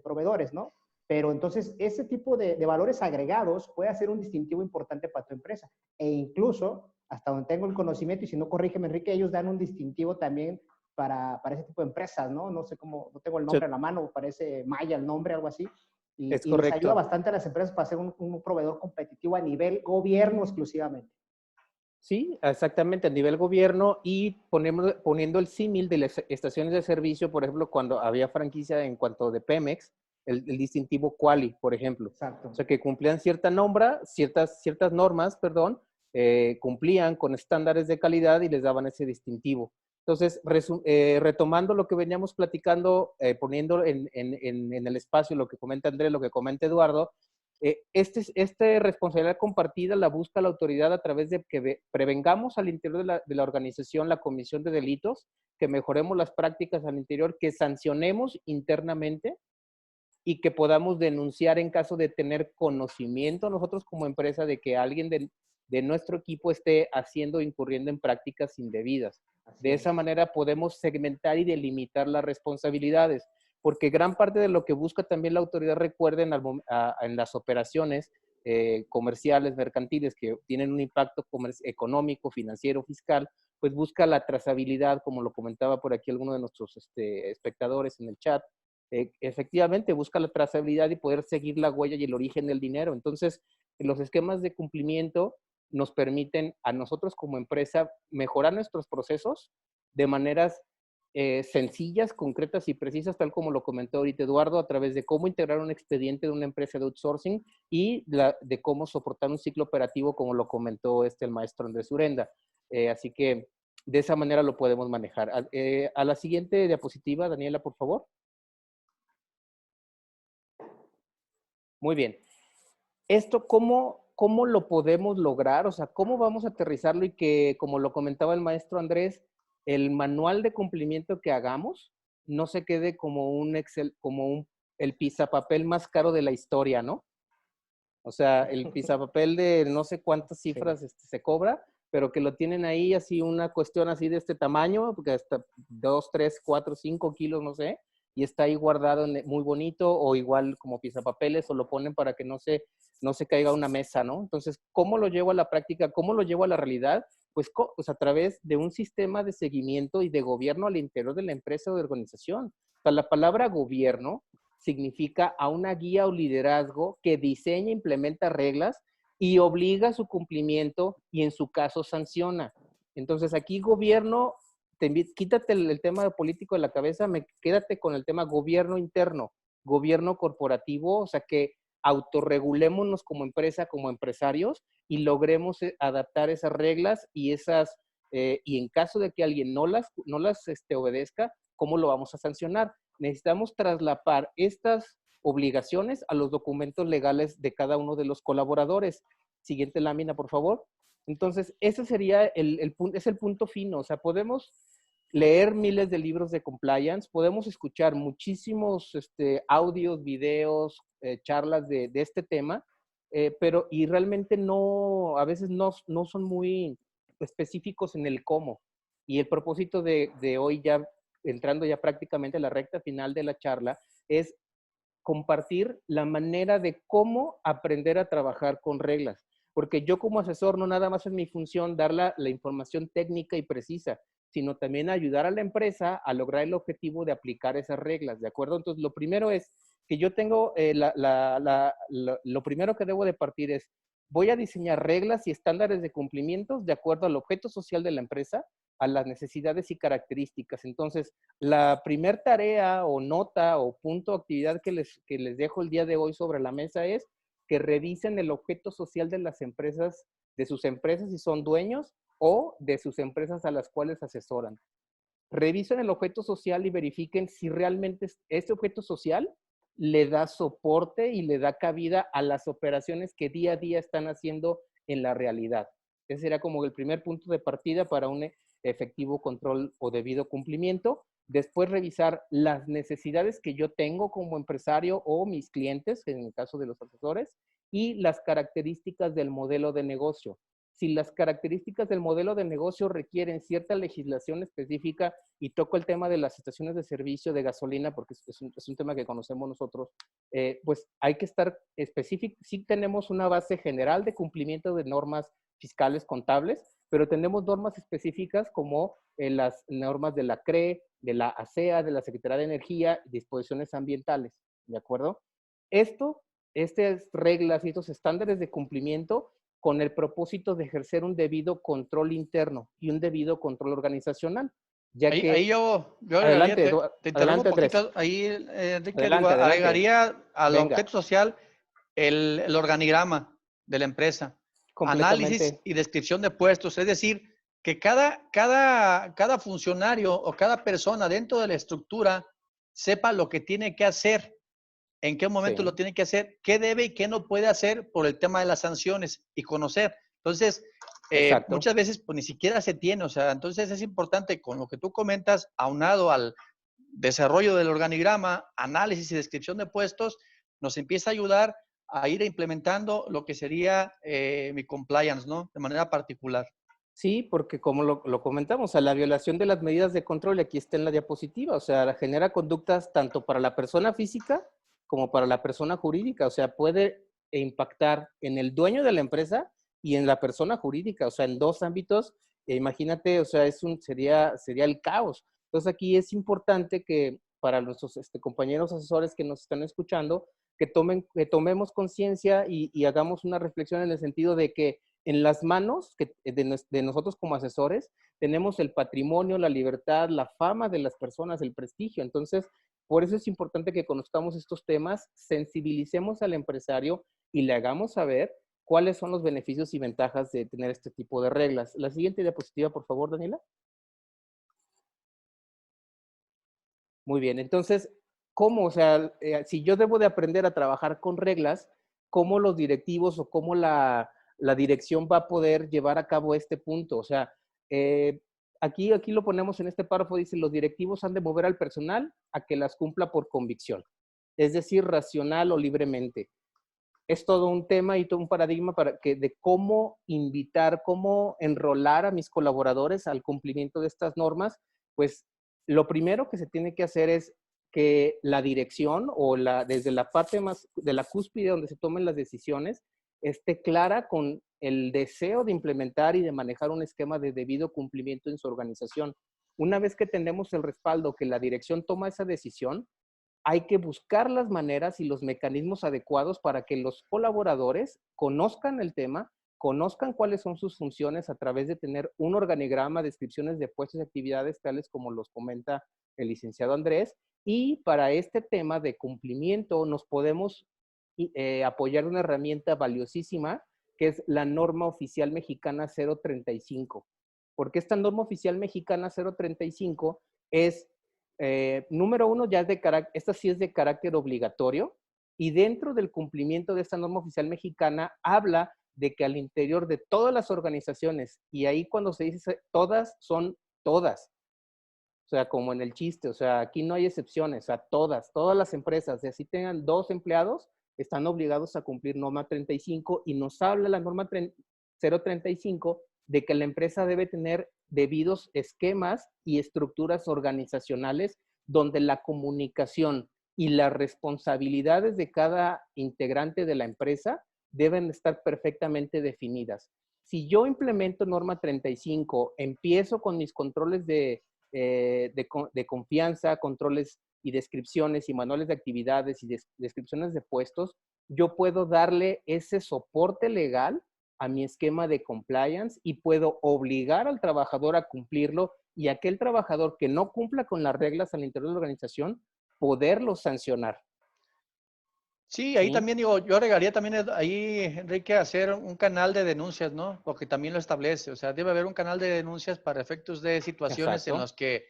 proveedores, ¿no? Pero entonces ese tipo de valores agregados puede hacer un distintivo importante para tu empresa. E incluso, hasta donde tengo el conocimiento, y si no corrígeme, Enrique, ellos dan un distintivo también para ese tipo de empresas, ¿no? No sé cómo, no tengo el nombre a la mano, parece Maya el nombre, algo así. Es Y les ayuda correcto. bastante a las empresas para ser un proveedor competitivo a nivel gobierno exclusivamente. Sí, exactamente, a nivel gobierno y poniendo el símil de las estaciones de servicio, por ejemplo, cuando había franquicia en cuanto de Pemex, el distintivo Quali, por ejemplo. Exacto. O sea, que cumplían ciertas normas, perdón, cumplían con estándares de calidad y les daban ese distintivo. Entonces, retomando lo que veníamos platicando, poniendo en el espacio lo que comenta Andrés, lo que comenta Eduardo, esta responsabilidad compartida la busca la autoridad a través de que prevengamos al interior de la organización la comisión de delitos, que mejoremos las prácticas al interior, que sancionemos internamente y que podamos denunciar en caso de tener conocimiento nosotros como empresa de que alguien de nuestro equipo esté haciendo o incurriendo en prácticas indebidas. De esa manera podemos segmentar y delimitar las responsabilidades, porque gran parte de lo que busca también la autoridad, recuerden, en las operaciones comerciales, mercantiles, que tienen un impacto económico, financiero, fiscal, pues busca la trazabilidad, como lo comentaba por aquí alguno de nuestros espectadores en el chat. Efectivamente, busca la trazabilidad y poder seguir la huella y el origen del dinero. Entonces, los esquemas de cumplimiento nos permiten a nosotros como empresa mejorar nuestros procesos de maneras sencillas, concretas y precisas, tal como lo comentó ahorita Eduardo, a través de cómo integrar un expediente de una empresa de outsourcing y de cómo soportar un ciclo operativo, como lo comentó el maestro Andrés Urenda. Así que de esa manera lo podemos manejar. A la siguiente diapositiva, Daniela, por favor. Muy bien. ¿Esto cómo lo podemos lograr? O sea, ¿cómo vamos a aterrizarlo y que, como lo comentaba el maestro Andrés, el manual de cumplimiento que hagamos no se quede como un Excel, el pisapapel más caro de la historia, ¿no? O sea, el pisapapel de no sé cuántas cifras se cobra, pero que lo tienen ahí así una cuestión así de este tamaño, porque hasta 2, 3, 4, 5 kilos, no sé, y está ahí guardado muy bonito, o igual como pisapapeles, o lo ponen para que no se caiga una mesa, ¿no? Entonces, ¿cómo lo llevo a la práctica? ¿Cómo lo llevo a la realidad? Pues a través de un sistema de seguimiento y de gobierno al interior de la empresa o de organización. O sea, la palabra gobierno significa a una guía o liderazgo que diseña e implementa reglas y obliga su cumplimiento y en su caso sanciona. Entonces aquí gobierno, quítate el tema político de la cabeza, quédate con el tema gobierno interno, gobierno corporativo, o sea que autorregulémonos como empresa, como empresarios y logremos adaptar esas reglas y y en caso de que alguien no las obedezca, ¿cómo lo vamos a sancionar? Necesitamos traslapar estas obligaciones a los documentos legales de cada uno de los colaboradores. Siguiente lámina, por favor. Entonces, ese sería el punto fino. O sea, podemos leer miles de libros de compliance, podemos escuchar muchísimos audios, videos, charlas de este tema, pero y realmente a veces no son muy específicos en el cómo. Y el propósito de hoy, ya entrando ya prácticamente a la recta final de la charla, es compartir la manera de cómo aprender a trabajar con reglas. Porque yo como asesor no nada más es mi función dar la información técnica y precisa, sino también ayudar a la empresa a lograr el objetivo de aplicar esas reglas, ¿de acuerdo? Entonces, lo primero es que yo tengo, lo primero que debo de partir es, voy a diseñar reglas y estándares de cumplimientos de acuerdo al objeto social de la empresa, a las necesidades y características. Entonces, la primer tarea o nota o punto de actividad que les dejo el día de hoy sobre la mesa es que revisen el objeto social de las empresas, de sus empresas si son dueños o de sus empresas a las cuales asesoran. Revisen el objeto social y verifiquen si realmente ese objeto social le da soporte y le da cabida a las operaciones que día a día están haciendo en la realidad. Ese sería como el primer punto de partida para un efectivo control o debido cumplimiento. Después revisar las necesidades que yo tengo como empresario o mis clientes, en el caso de los asesores, y las características del modelo de negocio. si las características del modelo de negocio requieren cierta legislación específica, y toco el tema de las estaciones de servicio de gasolina, porque es un tema que conocemos nosotros, pues hay que estar específico. Sí tenemos una base general de cumplimiento de normas fiscales contables, pero tenemos normas específicas como las normas de la CRE, de la ASEA, de la Secretaría de Energía, disposiciones ambientales, ¿de acuerdo? Estas reglas y estos estándares de cumplimiento con el propósito de ejercer un debido control interno y un debido control organizacional, ya Ahí, que... ahí yo agregaría, Adelante, te interrumpo adelante, un Andrés. poquito, ahí, Enrique, digo, Adelante, adelante. agregaría al Venga, objeto social el organigrama de la empresa, análisis completamente. y descripción de puestos, es decir, que cada funcionario o cada persona dentro de la estructura sepa lo que tiene que hacer, en qué momento Sí, lo tiene que hacer, qué debe y qué no puede hacer por el tema de las sanciones y conocer. Entonces, exacto. muchas veces pues ni siquiera se tiene, o sea, entonces es importante con lo que tú comentas, aunado al desarrollo del organigrama, análisis y descripción de puestos, nos empieza a ayudar a ir implementando lo que sería mi compliance, ¿no? De manera particular. Sí, porque como lo comentamos, a la violación de las medidas de control, y aquí está en la diapositiva, o sea, genera conductas tanto para la persona física como para la persona jurídica, o sea, puede impactar en el dueño de la empresa y en la persona jurídica, o sea, en dos ámbitos, imagínate, o sea, sería el caos. Entonces aquí es importante que para nuestros compañeros asesores que nos están escuchando, que tomemos conciencia y hagamos una reflexión en el sentido de que en las manos de nosotros como asesores tenemos el patrimonio, la libertad, la fama de las personas, el prestigio. Entonces, por eso es importante que conozcamos estos temas, sensibilicemos al empresario y le hagamos saber cuáles son los beneficios y ventajas de tener este tipo de reglas. La siguiente diapositiva, por favor, Daniela. Muy bien, entonces, ¿cómo? O sea, si yo debo de aprender a trabajar con reglas, ¿cómo los directivos o cómo la dirección va a poder llevar a cabo este punto? O sea, aquí lo ponemos en este párrafo, dice, los directivos han de mover al personal a que las cumpla por convicción, es decir, racional o libremente. Es todo un tema y todo un paradigma de cómo invitar, cómo enrolar a mis colaboradores al cumplimiento de estas normas. Pues lo primero que se tiene que hacer es que la dirección o desde la parte más de la cúspide donde se tomen las decisiones esté clara con el deseo de implementar y de manejar un esquema de debido cumplimiento en su organización. Una vez que tenemos el respaldo que la dirección toma esa decisión, hay que buscar las maneras y los mecanismos adecuados para que los colaboradores conozcan el tema, conozcan cuáles son sus funciones a través de tener un organigrama, descripciones de puestos y actividades tales como los comenta el licenciado Andrés. Y para este tema de cumplimiento nos podemos apoyar una herramienta valiosísima que es la norma oficial mexicana 035. Porque esta norma oficial mexicana 035 es número uno, esta sí es de carácter obligatorio, y dentro del cumplimiento de esta norma oficial mexicana habla de que al interior de todas las organizaciones, y ahí cuando se dice todas, son todas, o sea, como en el chiste, o sea, aquí no hay excepciones, o sea, todas las empresas, si así tengan 2 empleados, están obligados a cumplir norma 35 y nos habla la norma 035 de que la empresa debe tener debidos esquemas y estructuras organizacionales donde la comunicación y las responsabilidades de cada integrante de la empresa deben estar perfectamente definidas. Si yo implemento norma 35, empiezo con mis controles de confianza, controles y descripciones y manuales de actividades y descripciones de puestos, yo puedo darle ese soporte legal a mi esquema de compliance y puedo obligar al trabajador a cumplirlo y aquel trabajador que no cumpla con las reglas al interior de la organización, poderlo sancionar. Sí, ahí ¿Sí? también digo, yo agregaría también ahí, Enrique, hacer un canal de denuncias, ¿no? Porque también lo establece, o sea, debe haber un canal de denuncias para efectos de situaciones en Exacto. las que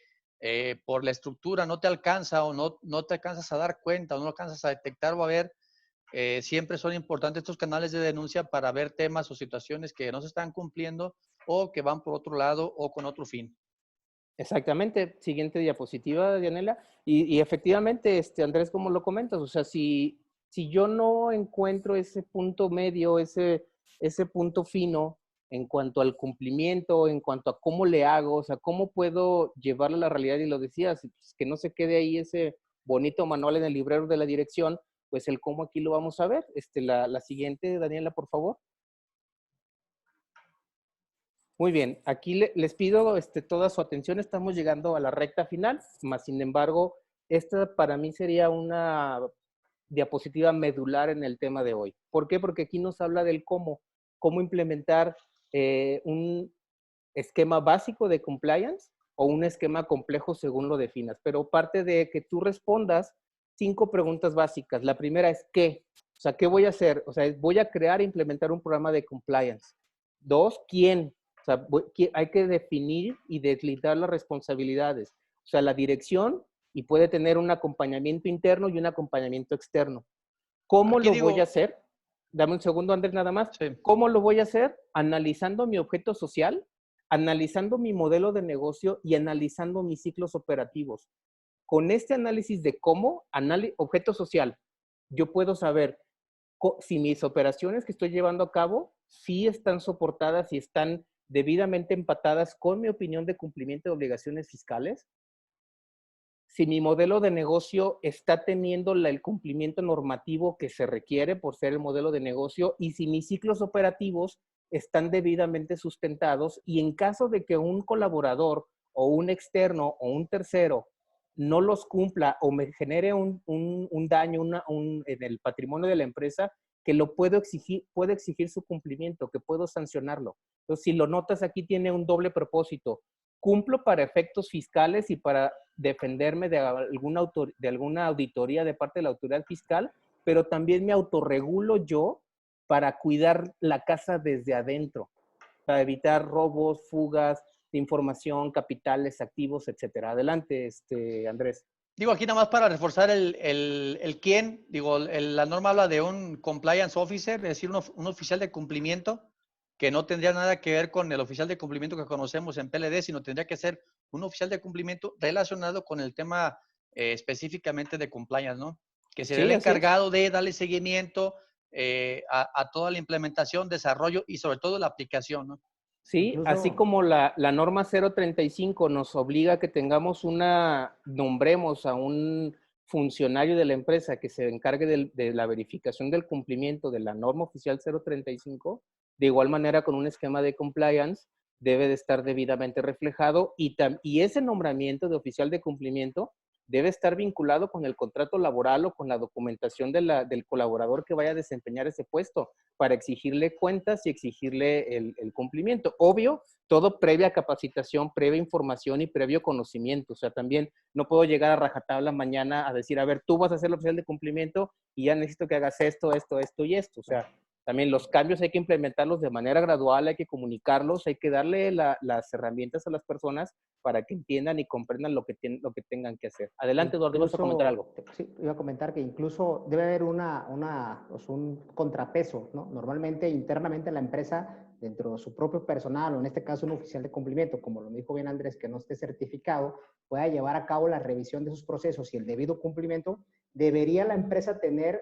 por la estructura no te alcanza o no te alcanzas a dar cuenta o no alcanzas a detectar o a ver, siempre son importantes estos canales de denuncia para ver temas o situaciones que no se están cumpliendo o que van por otro lado o con otro fin. Exactamente. Siguiente diapositiva, Dianela. Y efectivamente, Andrés, como lo comentas, o sea, si yo no encuentro ese punto medio, ese punto fino en cuanto al cumplimiento, en cuanto a cómo le hago, o sea, cómo puedo llevarlo a la realidad. Y lo decías, pues, que no se quede ahí ese bonito manual en el librero de la dirección, pues el cómo aquí lo vamos a ver. La siguiente, Daniela, por favor. Muy bien, aquí les pido toda su atención, estamos llegando a la recta final, más sin embargo, esta para mí sería una diapositiva medular en el tema de hoy. ¿Por qué? Porque aquí nos habla del cómo implementar un esquema básico de compliance o un esquema complejo según lo definas, pero parte de que tú respondas 5 preguntas básicas. La primera es ¿qué? O sea, ¿qué voy a hacer? O sea, voy a crear e implementar un programa de compliance. 2, ¿quién? O sea, hay que definir y deslindar las responsabilidades. O sea, la dirección, y puede tener un acompañamiento interno y un acompañamiento externo. ¿Cómo Aquí lo voy a digo, hacer? Dame un segundo, Andrés, nada más. sí. ¿Cómo lo voy a hacer? Analizando mi objeto social, analizando mi modelo de negocio y analizando mis ciclos operativos. Con este análisis de cómo, objeto social, yo puedo saber si mis operaciones que estoy llevando a cabo sí están soportadas y están debidamente empatadas con mi opinión de cumplimiento de obligaciones fiscales, si mi modelo de negocio está teniendo el cumplimiento normativo que se requiere por ser el modelo de negocio y si mis ciclos operativos están debidamente sustentados y en caso de que un colaborador o un externo o un tercero no los cumpla o me genere un daño en el patrimonio de la empresa, que lo puedo exigir su cumplimiento, que puedo sancionarlo. Entonces, si lo notas, aquí tiene un doble propósito. Cumplo para efectos fiscales y para defenderme de alguna auditoría de parte de la autoridad fiscal, pero también me autorregulo yo para cuidar la casa desde adentro, para evitar robos, fugas de información, capitales, activos, etcétera. Adelante, Andrés. Digo, aquí nada más para reforzar el quién, digo, la norma habla de un compliance officer, es decir, un oficial de cumplimiento, que no tendría nada que ver con el oficial de cumplimiento que conocemos en PLD, sino tendría que ser un oficial de cumplimiento relacionado con el tema específicamente de compliance, ¿no? Que sería Sí, el así es. encargado de darle seguimiento a toda la implementación, desarrollo y sobre todo la aplicación, ¿no? Sí, así Incluso, como la norma 035 nos obliga a que nombremos a un funcionario de la empresa que se encargue de la verificación del cumplimiento de la norma oficial 035, de igual manera con un esquema de compliance debe de estar debidamente reflejado y ese nombramiento de oficial de cumplimiento debe estar vinculado con el contrato laboral o con la documentación del colaborador que vaya a desempeñar ese puesto para exigirle cuentas y exigirle el cumplimiento. Obvio, todo previa capacitación, previa información y previo conocimiento. O sea, también no puedo llegar a rajatabla mañana a decir, a ver, tú vas a ser el oficial de cumplimiento y ya necesito que hagas esto, esto, esto y esto. O sea, también los cambios hay que implementarlos de manera gradual, hay que comunicarlos, hay que darle las herramientas a las personas para que entiendan y comprendan lo que tengan que hacer. Adelante, Eduardo, ¿vas a comentar algo? Sí, iba a comentar que incluso debe haber pues un contrapeso, ¿no? Normalmente, internamente en la empresa, dentro de su propio personal, o en este caso un oficial de cumplimiento, como lo dijo bien Andrés, que no esté certificado, pueda llevar a cabo la revisión de sus procesos y el debido cumplimiento, debería la empresa tener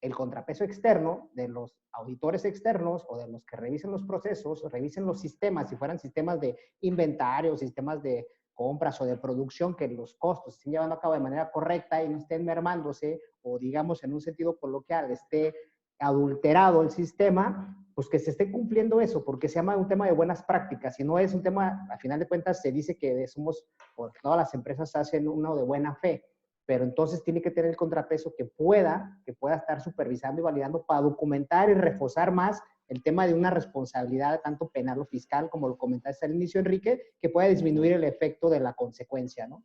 el contrapeso externo de los auditores externos o de los que revisen los procesos, revisen los sistemas, si fueran sistemas de inventario, sistemas de compras o de producción, que los costos se estén llevando a cabo de manera correcta y no estén mermándose o digamos en un sentido coloquial esté adulterado el sistema, pues que se esté cumpliendo eso, porque se llama un tema de buenas prácticas y no es un tema, a final de cuentas se dice que o todas las empresas hacen uno de buena fe, pero entonces tiene que tener el contrapeso que pueda estar supervisando y validando para documentar y reforzar más el tema de una responsabilidad tanto penal o fiscal, como lo comentaste al inicio, Enrique, que pueda disminuir el efecto de la consecuencia, ¿no?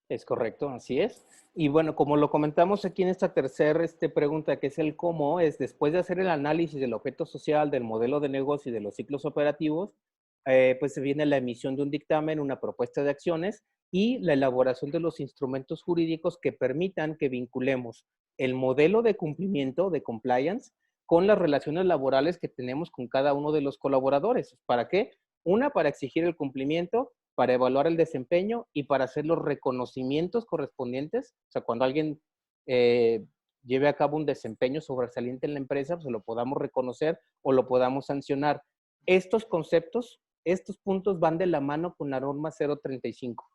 Es correcto, así es. Y bueno, como lo comentamos aquí en esta tercera pregunta, que es el cómo, es después de hacer el análisis del objeto social, del modelo de negocio y de los ciclos operativos, pues se viene la emisión de un dictamen, una propuesta de acciones y la elaboración de los instrumentos jurídicos que permitan que vinculemos el modelo de cumplimiento, de compliance, con las relaciones laborales que tenemos con cada uno de los colaboradores. ¿Para qué? Una, para exigir el cumplimiento, para evaluar el desempeño y para hacer los reconocimientos correspondientes. O sea, cuando alguien lleve a cabo un desempeño sobresaliente en la empresa, pues lo podamos reconocer o lo podamos sancionar. estos conceptos, estos puntos van de la mano con la norma 035.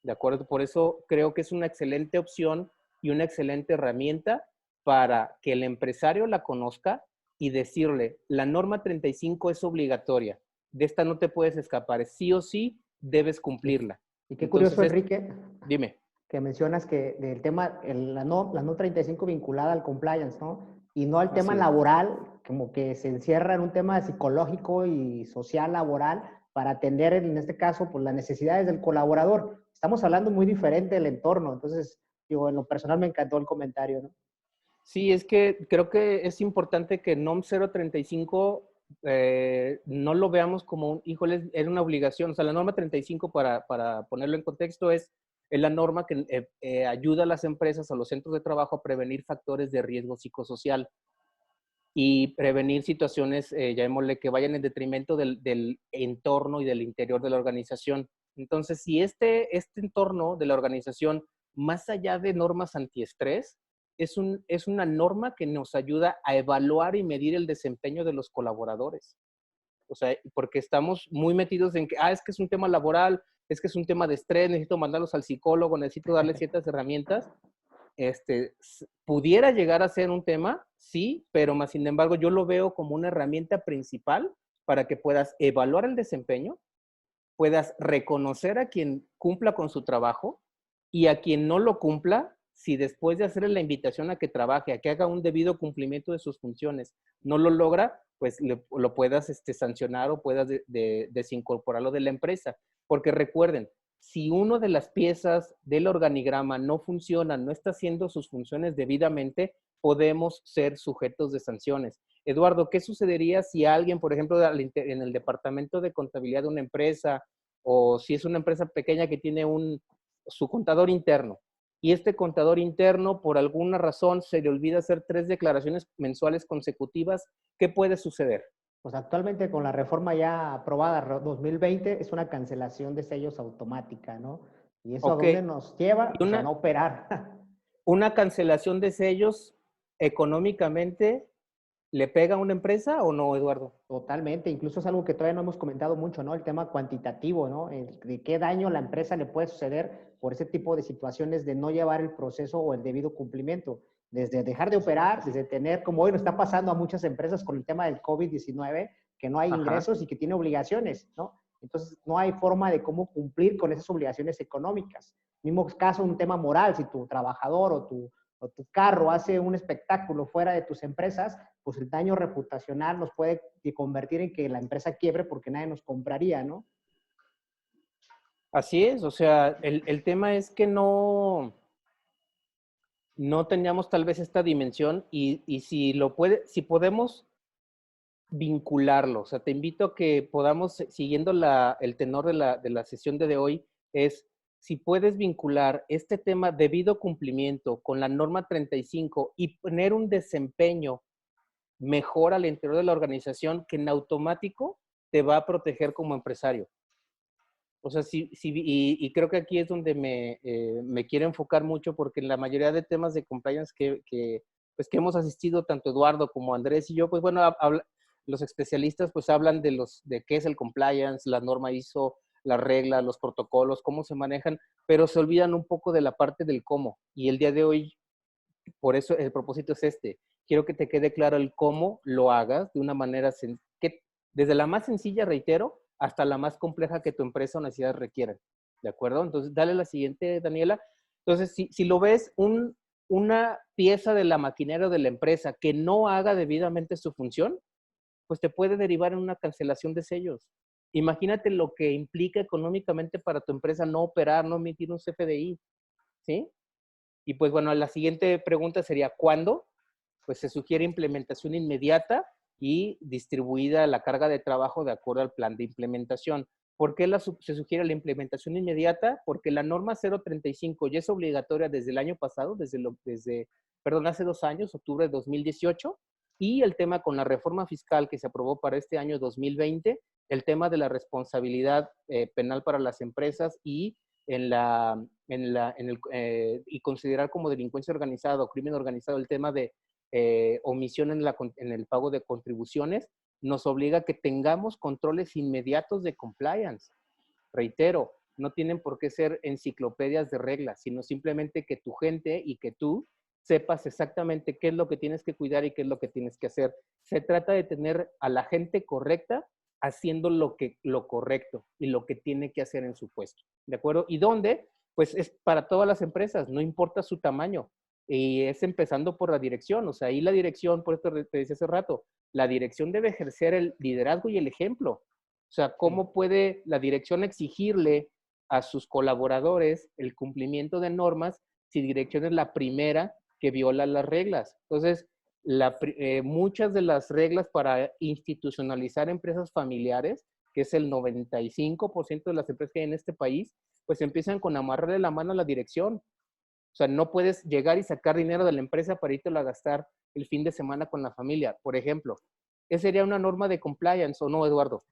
¿De acuerdo? Por eso creo que es una excelente opción y una excelente herramienta para que el empresario la conozca y decirle, la norma 35 es obligatoria, de esta no te puedes escapar, sí o sí debes cumplirla. Y qué Entonces, curioso, Enrique, dime. que mencionas que del tema, la NO 35 vinculada al compliance, ¿no? Y no al tema Así es. laboral, como que se encierra en un tema psicológico y social laboral para atender, en este caso, pues, las necesidades del colaborador. Estamos hablando muy diferente del entorno, entonces, digo, en lo personal me encantó el comentario, ¿no? Sí, es que creo que es importante que NOM 035 no lo veamos como un, híjole, era una obligación. O sea, la norma 35, para ponerlo en contexto, es la norma que ayuda a las empresas, a los centros de trabajo a prevenir factores de riesgo psicosocial y prevenir situaciones, llamémosle, que vayan en detrimento del entorno y del interior de la organización. Entonces, si este entorno de la organización, más allá de normas antiestrés, es una norma que nos ayuda a evaluar y medir el desempeño de los colaboradores. O sea, porque estamos muy metidos en que, es que es un tema laboral, es que es un tema de estrés, necesito mandarlos al psicólogo, necesito darle ciertas herramientas. Pudiera llegar a ser un tema, sí, pero más sin embargo yo lo veo como una herramienta principal para que puedas evaluar el desempeño, puedas reconocer a quien cumpla con su trabajo y a quien no lo cumpla, si después de hacerle la invitación a que trabaje, a que haga un debido cumplimiento de sus funciones, no lo logra, pues lo puedas sancionar o puedas desincorporarlo de la empresa. Porque recuerden, si una de las piezas del organigrama no funciona, no está haciendo sus funciones debidamente, podemos ser sujetos de sanciones. Eduardo, ¿qué sucedería si alguien, por ejemplo, en el departamento de contabilidad de una empresa, o si es una empresa pequeña que tiene su contador interno, y este contador interno, por alguna razón, se le olvida hacer 3 declaraciones mensuales consecutivas? ¿Qué puede suceder? Pues actualmente con la reforma ya aprobada 2020 es una cancelación de sellos automática, ¿no? ¿Y eso a Ok, dónde nos lleva? y Pues a no operar. una cancelación de sellos económicamente, ¿le pega a una empresa o no, Eduardo? Totalmente, incluso es algo que todavía no hemos comentado mucho, ¿no? El tema cuantitativo, ¿no? De qué daño a la empresa le puede suceder por ese tipo de situaciones de no llevar el proceso o el debido cumplimiento. Desde dejar de operar, desde tener, como hoy nos está pasando a muchas empresas con el tema del COVID-19, que no hay Ajá. ingresos y que tiene obligaciones, ¿no? Entonces, no hay forma de cómo cumplir con esas obligaciones económicas. Mismo caso, un tema moral, si tu trabajador o tu carro hace un espectáculo fuera de tus empresas, pues el daño reputacional nos puede convertir en que la empresa quiebre porque nadie nos compraría, ¿no? Así es, o sea, el tema es que no teníamos tal vez esta dimensión y si podemos vincularlo, o sea, te invito a que podamos, siguiendo el tenor de la sesión de hoy, es si puedes vincular este tema debido cumplimiento con la norma 35 y poner un desempeño mejor al interior de la organización que en automático te va a proteger como empresario. O sea, y creo que aquí es donde me quiero enfocar mucho porque en la mayoría de temas de compliance pues, que hemos asistido, tanto Eduardo como Andrés y yo, pues bueno, los especialistas pues hablan de qué es el compliance, la norma ISO, las reglas, los protocolos, cómo se manejan, pero se olvidan un poco de la parte del cómo. Y el día de hoy, por eso el propósito es este. Quiero que te quede claro el cómo lo hagas de una manera que desde la más sencilla, reitero, hasta la más compleja que tu empresa o necesidad requieran. ¿De acuerdo? Entonces, dale la siguiente, Daniela. Entonces, si lo ves, una pieza de la maquinaria de la empresa que no haga debidamente su función, pues te puede derivar en una cancelación de sellos. Imagínate lo que implica económicamente para tu empresa no operar, no emitir un CFDI, ¿sí? Y pues bueno, la siguiente pregunta sería, ¿cuándo? Pues se sugiere implementación inmediata y distribuida la carga de trabajo de acuerdo al plan de implementación. ¿Por qué se sugiere la implementación inmediata? Porque la norma 035 ya es obligatoria desde el año pasado, hace 2 años, octubre de 2018, y el tema con la reforma fiscal que se aprobó para este año 2020, el tema de la responsabilidad penal para las empresas y y considerar como delincuencia organizada o crimen organizado el tema de omisión en el pago de contribuciones, nos obliga a que tengamos controles inmediatos de compliance. Reitero, no tienen por qué ser enciclopedias de reglas, sino simplemente que tu gente y que tú sepas exactamente qué es lo que tienes que cuidar y qué es lo que tienes que hacer. Se trata de tener a la gente correcta haciendo lo correcto y lo que tiene que hacer en su puesto. ¿De acuerdo? ¿Y dónde? Pues es para todas las empresas, no importa su tamaño. Y es empezando por la dirección. O sea, ahí la dirección, por esto te decía hace rato, la dirección debe ejercer el liderazgo y el ejemplo. O sea, ¿cómo puede la dirección exigirle a sus colaboradores el cumplimiento de normas si dirección es la primera que viola las reglas? Entonces, muchas de las reglas para institucionalizar empresas familiares, que es el 95% de las empresas que hay en este país, pues empiezan con amarrarle la mano a la dirección. O sea, no puedes llegar y sacar dinero de la empresa para irte a gastar el fin de semana con la familia, por ejemplo. ¿Esa sería una norma de compliance o no, Eduardo?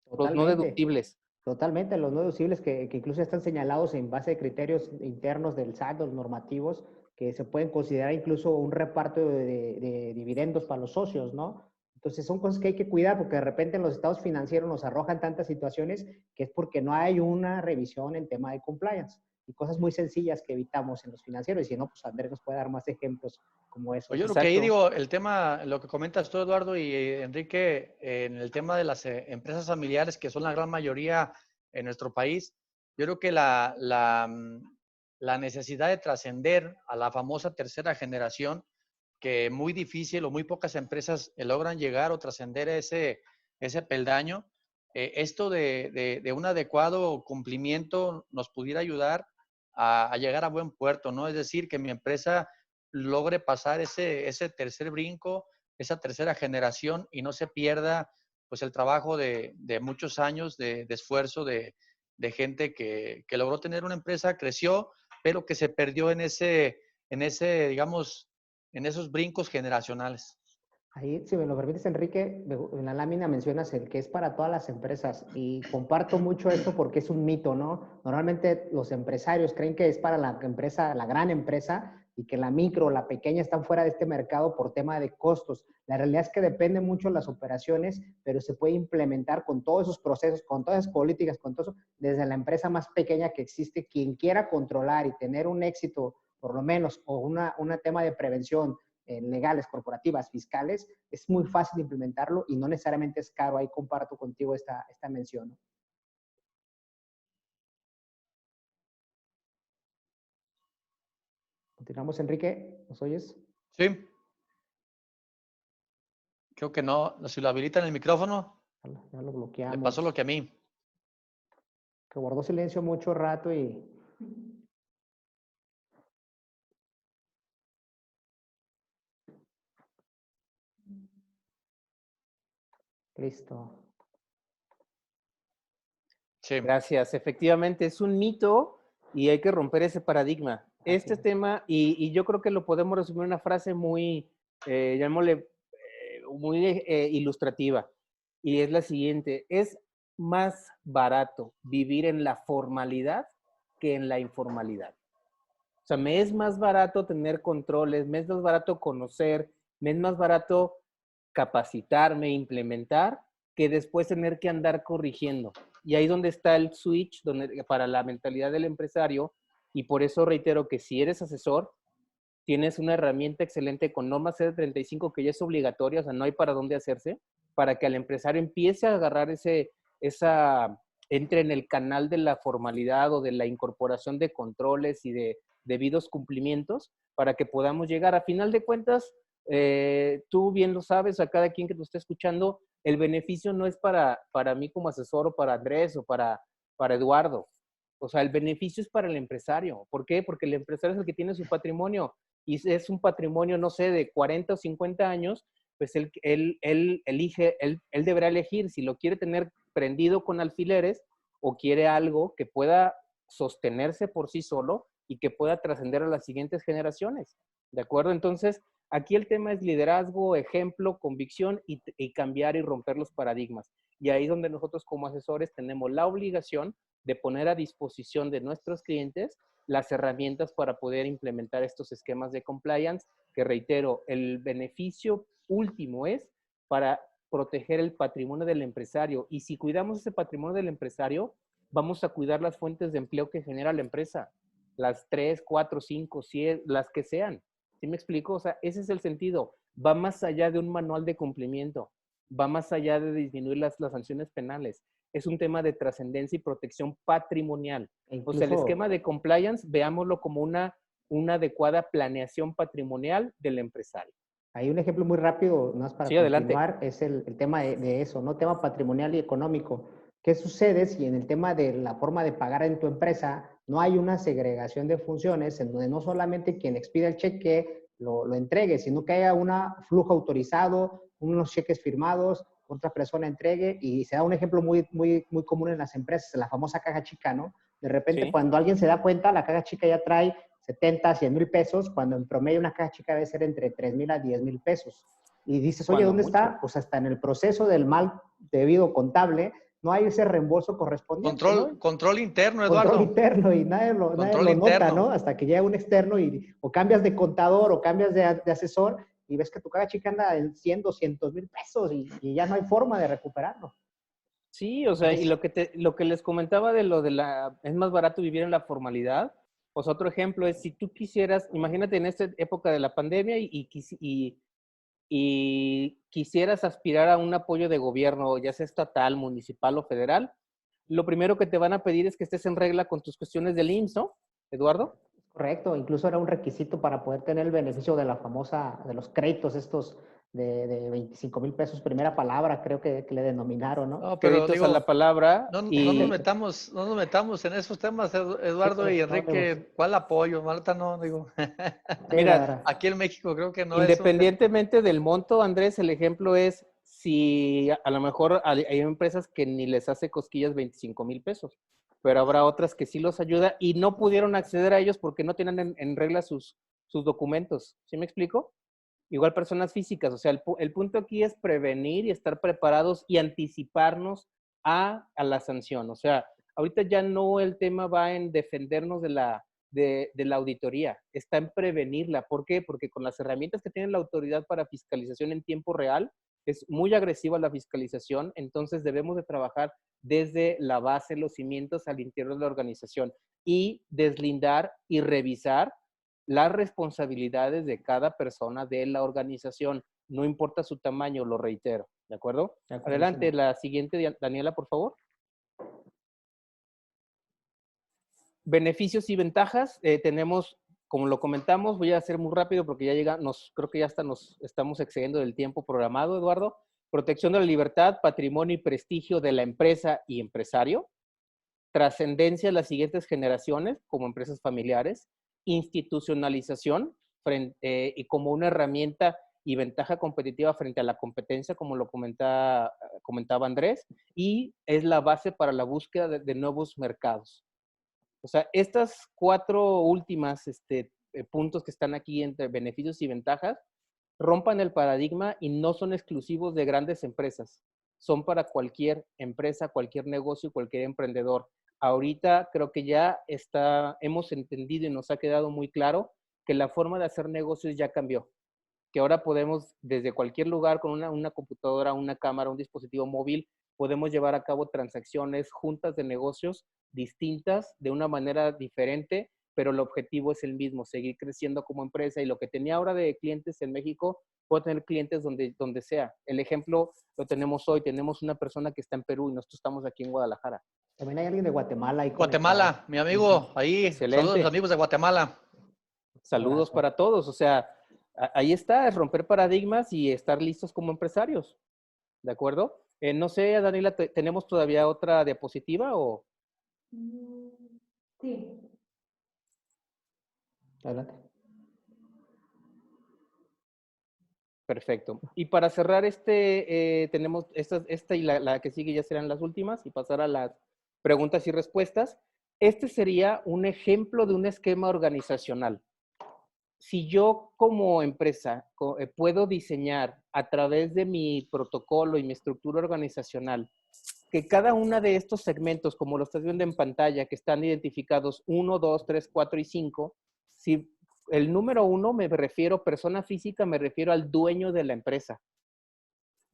Los no Totalmente. deductibles. Totalmente, los no deducibles que incluso están señalados en base de criterios internos del SAT, los normativos, que se pueden considerar incluso un reparto de dividendos para los socios, ¿no? Entonces son cosas que hay que cuidar porque de repente en los estados financieros nos arrojan tantas situaciones que es porque no hay una revisión en tema de compliance y cosas muy sencillas que evitamos en los financieros. Y si no, pues Andrés nos puede dar más ejemplos como esos. Yo creo que ahí digo, el tema, lo que comentas tú, Eduardo y Enrique, en el tema de las empresas familiares, que son la gran mayoría en nuestro país, yo creo que la necesidad de trascender a la famosa tercera generación, que muy difícil o muy pocas empresas logran llegar o trascender ese peldaño, esto de un adecuado cumplimiento nos pudiera ayudar a llegar a buen puerto, ¿no? Es decir, que mi empresa logre pasar ese tercer brinco, esa tercera generación y no se pierda pues el trabajo de muchos años de esfuerzo de gente que logró tener una empresa, creció, pero que se perdió en ese, digamos, en esos brincos generacionales. Ahí, si me lo permites, Enrique, en la lámina mencionas el que es para todas las empresas y comparto mucho esto porque es un mito, ¿no? Normalmente los empresarios creen que es para la empresa, la gran empresa y que la micro, la pequeña están fuera de este mercado por tema de costos. La realidad es que depende mucho de las operaciones, pero se puede implementar con todos esos procesos, con todas esas políticas, con todo eso, desde la empresa más pequeña que existe. Quien quiera controlar y tener un éxito, por lo menos, o una tema de prevención, legales, corporativas, fiscales, es muy fácil implementarlo y no necesariamente es caro. Ahí comparto contigo esta mención, ¿no? Continuamos, Enrique, ¿nos oyes? Sí. Creo que no. Si lo habilitan el micrófono, Ya lo bloqueamos. le pasó lo que a mí. Que guardó silencio mucho rato y... Listo. Sí. Gracias. Efectivamente, es un mito y hay que romper ese paradigma. Este tema, y yo creo que lo podemos resumir en una frase muy, llamémosle, muy ilustrativa, y es la siguiente: es más barato vivir en la formalidad que en la informalidad. O sea, me es más barato tener controles, me es más barato conocer, me es más barato capacitarme, implementar, que después tener que andar corrigiendo. Y ahí es donde está el switch para la mentalidad del empresario. Y por eso reitero que si eres asesor, tienes una herramienta excelente con norma C35 que ya es obligatoria, o sea, no hay para dónde hacerse, para que el empresario empiece a agarrar entre en el canal de la formalidad o de la incorporación de controles y de debidos cumplimientos para que podamos llegar. A final de cuentas, tú bien lo sabes, a cada quien que te esté escuchando, el beneficio no es para mí como asesor o para Andrés o para Eduardo. O sea, el beneficio es para el empresario. ¿Por qué? Porque el empresario es el que tiene su patrimonio y es un patrimonio, no sé, de 40 o 50 años, pues él elige, él deberá elegir si lo quiere tener prendido con alfileres o quiere algo que pueda sostenerse por sí solo y que pueda trascender a las siguientes generaciones. ¿De acuerdo? Entonces, aquí el tema es liderazgo, ejemplo, convicción y cambiar y romper los paradigmas. Y ahí es donde nosotros como asesores tenemos la obligación de poner a disposición de nuestros clientes las herramientas para poder implementar estos esquemas de compliance, que reitero, el beneficio último es para proteger el patrimonio del empresario. Y si cuidamos ese patrimonio del empresario, vamos a cuidar las fuentes de empleo que genera la empresa. Las 3, 4, 5, 100, las que sean. ¿Sí me explico? O sea, ese es el sentido. Va más allá de un manual de cumplimiento. Va más allá de disminuir las sanciones penales. Es un tema de trascendencia y protección patrimonial. Incluso, o sea, el esquema de compliance, veámoslo como una adecuada planeación patrimonial del empresario. hay un ejemplo muy rápido, más para Sí, continuar, adelante. es el tema de eso, ¿no? Tema patrimonial y económico. ¿Qué sucede si en el tema de la forma de pagar en tu empresa no hay una segregación de funciones en donde no solamente quien expida el cheque lo entregue, sino que haya un flujo autorizado, unos cheques firmados, otra persona entregue? Y se da un ejemplo muy, muy, muy común en las empresas, la famosa caja chica, ¿no? De repente, Sí. cuando alguien se da cuenta, la caja chica ya trae 70, 100 mil pesos, cuando en promedio una caja chica debe ser entre 3 mil a 10 mil pesos. Y dices, oye, Cuando ¿dónde mucho. está? Pues hasta en el proceso del mal debido contable, no hay ese reembolso correspondiente, ¿no? Control interno, Control Eduardo. interno y nadie Control lo nota, interno. ¿no? Hasta que llega un externo o cambias de contador o cambias de asesor y ves que tu caja chica anda en 100, 200 mil pesos y ya no hay forma de recuperarlo. Sí, o sea, y lo que les comentaba de es más barato vivir en la formalidad. Pues otro ejemplo es, si tú quisieras, imagínate en esta época de la pandemia y quisieras aspirar a un apoyo de gobierno, ya sea estatal, municipal o federal, lo primero que te van a pedir es que estés en regla con tus cuestiones del IMSS, ¿no, Eduardo? Correcto, incluso era un requisito para poder tener el beneficio de la famosa, de los créditos estos de 25 mil pesos, primera palabra, creo que le denominaron, ¿no? No, pero Créditos a la digo, palabra no y nos metamos en esos temas, Sí, Eduardo y no hablemos. Enrique. ¿Cuál apoyo? Marta, no, digo. Sí, la mira, verdad. Aquí en México creo que no es un tema. independientemente del monto, Andrés, el ejemplo es si a lo mejor hay empresas que ni les hace cosquillas 25 mil pesos, pero habrá otras que sí los ayuda y no pudieron acceder a ellos porque no tienen en regla sus documentos. ¿Sí me explico? Igual personas físicas, o sea, el punto aquí es prevenir y estar preparados y anticiparnos a la sanción. O sea, ahorita ya no el tema va en defendernos de la auditoría, está en prevenirla. ¿Por qué? Porque con las herramientas que tiene la autoridad para fiscalización en tiempo real, es muy agresiva la fiscalización, entonces debemos de trabajar desde la base, los cimientos al interior de la organización y deslindar y revisar las responsabilidades de cada persona de la organización, no importa su tamaño, lo reitero, ¿de acuerdo? De Adelante, acuerdísimo. la siguiente, Daniela, por favor. Beneficios y ventajas, tenemos, como lo comentamos, voy a hacer muy rápido porque ya creo que ya hasta nos estamos excediendo del tiempo programado, Eduardo. Protección de la libertad, patrimonio y prestigio de la empresa y empresario. Trascendencia a las siguientes generaciones como empresas familiares. Institucionalización y como una herramienta y ventaja competitiva frente a la competencia, como lo comentaba Andrés, y es la base para la búsqueda de nuevos mercados. O sea, estas 4 últimas puntos que están aquí entre beneficios y ventajas rompan el paradigma y no son exclusivos de grandes empresas. Son para cualquier empresa, cualquier negocio, cualquier emprendedor. Ahorita creo que ya hemos entendido y nos ha quedado muy claro que la forma de hacer negocios ya cambió. Que ahora podemos, desde cualquier lugar, con una computadora, una cámara, un dispositivo móvil, podemos llevar a cabo transacciones, juntas de negocios distintas, de una manera diferente, pero el objetivo es el mismo, seguir creciendo como empresa. Y lo que tenía ahora de clientes en México, puedo tener clientes donde sea. El ejemplo lo tenemos hoy. Tenemos una persona que está en Perú y nosotros estamos aquí en Guadalajara. También hay alguien de Guatemala ahí conectado. Guatemala, mi amigo, ahí. Saludos Excelente. amigos de Guatemala. Saludos Abrazo. para todos. O sea, ahí está, es romper paradigmas y estar listos como empresarios. ¿De acuerdo? No sé, Daniela, ¿tenemos todavía otra diapositiva o...? Sí. Adelante. Perfecto. Y para cerrar tenemos esta y la que sigue ya serán las últimas y pasar a las preguntas y respuestas. Este sería un ejemplo de un esquema organizacional. Si yo como empresa puedo diseñar a través de mi protocolo y mi estructura organizacional que cada uno de estos segmentos, como lo estás viendo en pantalla, que están identificados 1, 2, 3, 4 y 5, si el número 1 me refiero persona física, me refiero al dueño de la empresa.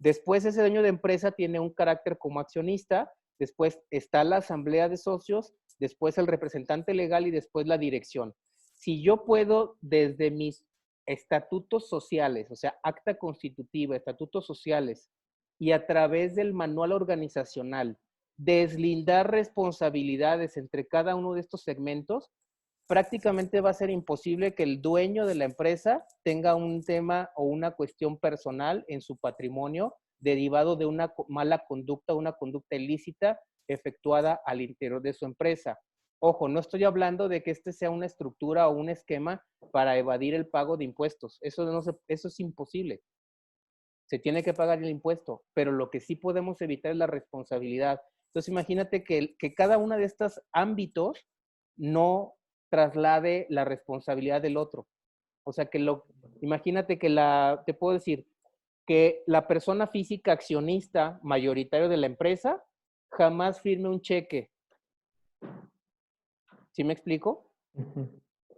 Después ese dueño de empresa tiene un carácter como accionista, después está la asamblea de socios, después el representante legal y después la dirección. Si yo puedo desde mis estatutos sociales, o sea, acta constitutiva, estatutos sociales, y a través del manual organizacional, deslindar responsabilidades entre cada uno de estos segmentos, prácticamente va a ser imposible que el dueño de la empresa tenga un tema o una cuestión personal en su patrimonio derivado de una mala conducta, una conducta ilícita efectuada al interior de su empresa. Ojo, no estoy hablando de que este sea una estructura o un esquema para evadir el pago de impuestos. Eso es imposible. Se tiene que pagar el impuesto, pero lo que sí podemos evitar es la responsabilidad. Entonces, imagínate que cada uno de estos ámbitos no traslade la responsabilidad del otro. O sea, imagínate que te puedo decir, que la persona física accionista mayoritario de la empresa jamás firme un cheque. ¿Sí me explico? Ujú.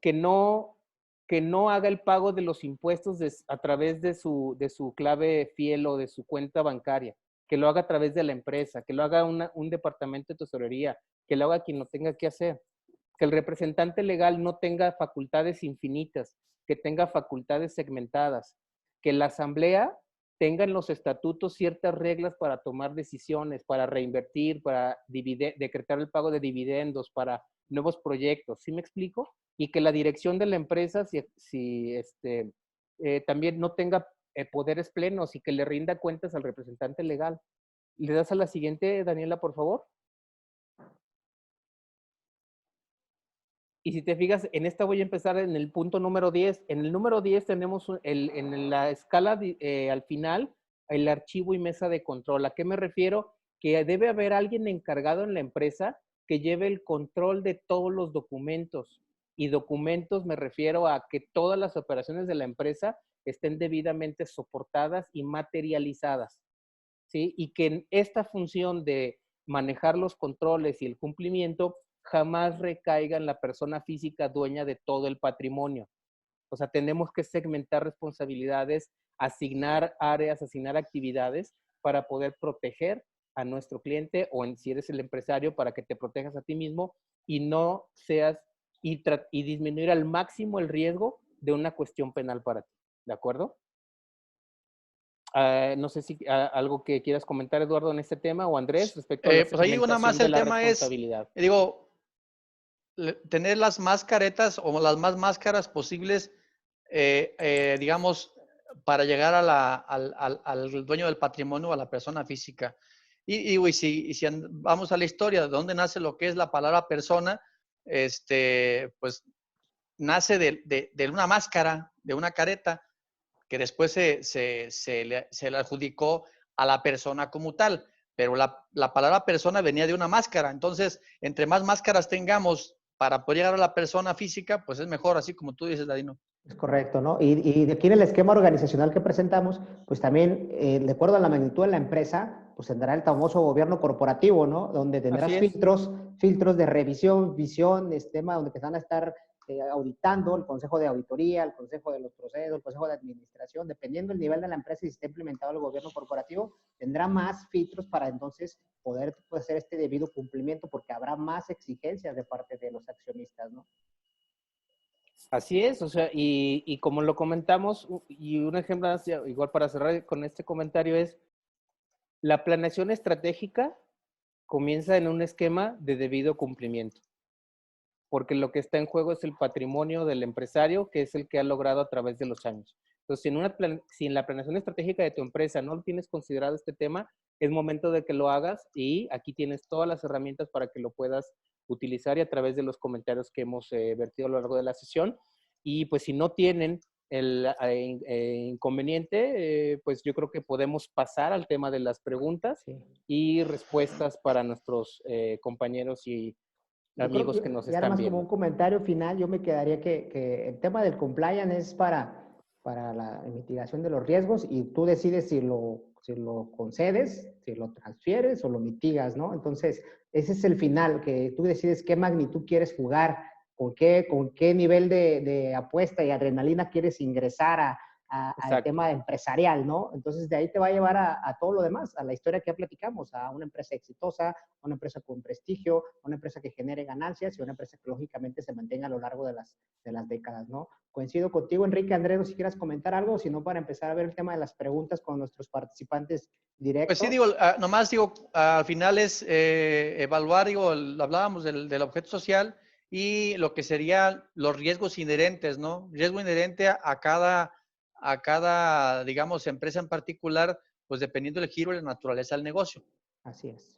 Que no haga el pago de los impuestos a través de su clave fiel o de su cuenta bancaria, que lo haga a través de la empresa, que lo haga un departamento de tesorería, que lo haga quien lo tenga que hacer. Que el representante legal no tenga facultades infinitas, que tenga facultades segmentadas, que la asamblea tenga en los estatutos ciertas reglas para tomar decisiones, para reinvertir, para decretar el pago de dividendos, para nuevos proyectos. ¿Sí me explico? Y que la dirección de la empresa también no tenga poderes plenos y que le rinda cuentas al representante legal. ¿Le das a la siguiente, Daniela, por favor? Y si te fijas, en esta voy a empezar en el punto número 10. En el número 10 tenemos en la escala al final el archivo y mesa de control. ¿A qué me refiero? Que debe haber alguien encargado en la empresa que lleve el control de todos los documentos. Y documentos me refiero a que todas las operaciones de la empresa estén debidamente soportadas y materializadas, ¿sí? Y que en esta función de manejar los controles y el cumplimiento jamás recaiga en la persona física dueña de todo el patrimonio. O sea, tenemos que segmentar responsabilidades, asignar áreas, asignar actividades para poder proteger a nuestro cliente o si eres el empresario para que te protejas a ti mismo y no seas y disminuir al máximo el riesgo de una cuestión penal para ti. ¿De acuerdo? No sé si algo que quieras comentar, Eduardo, en este tema o Andrés respecto a la Pues ahí una más segmentación de el la tema es, responsabilidad. digo, tener las más caretas o las más máscaras posibles, digamos, para llegar al dueño del patrimonio, a la persona física. Y si vamos a la historia, de dónde nace lo que es la palabra persona, pues nace de una máscara, de una careta, que después se le adjudicó a la persona como tal. Pero la palabra persona venía de una máscara. Entonces, entre más máscaras tengamos para poder llegar a la persona física, pues es mejor, así como tú dices, Ladino. Es correcto, ¿no? Y de aquí en el esquema organizacional que presentamos, pues también, de acuerdo a la magnitud de la empresa, pues tendrá el famoso gobierno corporativo, ¿no? Donde tendrás filtros de revisión, visión, tema donde te van a estar auditando el consejo de auditoría, el consejo de los procesos, el consejo de administración, dependiendo del nivel de la empresa y si está implementado el gobierno corporativo, tendrá más filtros para entonces poder hacer este debido cumplimiento porque habrá más exigencias de parte de los accionistas, ¿no? Así es, o sea, y como lo comentamos, y un ejemplo igual para cerrar con este comentario es, la planeación estratégica comienza en un esquema de debido cumplimiento, porque lo que está en juego es el patrimonio del empresario, que es el que ha logrado a través de los años. Entonces, si en la planeación estratégica de tu empresa no tienes considerado este tema, es momento de que lo hagas y aquí tienes todas las herramientas para que lo puedas utilizar y a través de los comentarios que hemos vertido a lo largo de la sesión. Y pues si no tienen el inconveniente, pues yo creo que podemos pasar al tema de las preguntas y respuestas para nuestros compañeros y amigos que nos y ahora están más como viendo. un comentario final, yo me quedaría que el tema del compliance es para la mitigación de los riesgos y tú decides si lo concedes, si lo transfieres o lo mitigas, ¿no? Entonces, ese es el final, que tú decides qué magnitud quieres jugar, con qué nivel de apuesta y adrenalina quieres ingresar al tema empresarial, ¿no? Entonces, de ahí te va a llevar a todo lo demás, a la historia que ya platicamos, a una empresa exitosa, a una empresa con prestigio, a una empresa que genere ganancias y a una empresa que lógicamente se mantenga a lo largo de las décadas, ¿no? Coincido contigo, Enrique. Andrés, no sé si quieras comentar algo, si no, para empezar a ver el tema de las preguntas con nuestros participantes directos. Pues sí, digo, nomás digo, al final es evaluar, digo, hablábamos del objeto social y lo que serían los riesgos inherentes, ¿no? Riesgo inherente a cada, digamos, empresa en particular, pues dependiendo del giro y la naturaleza del negocio. Así es.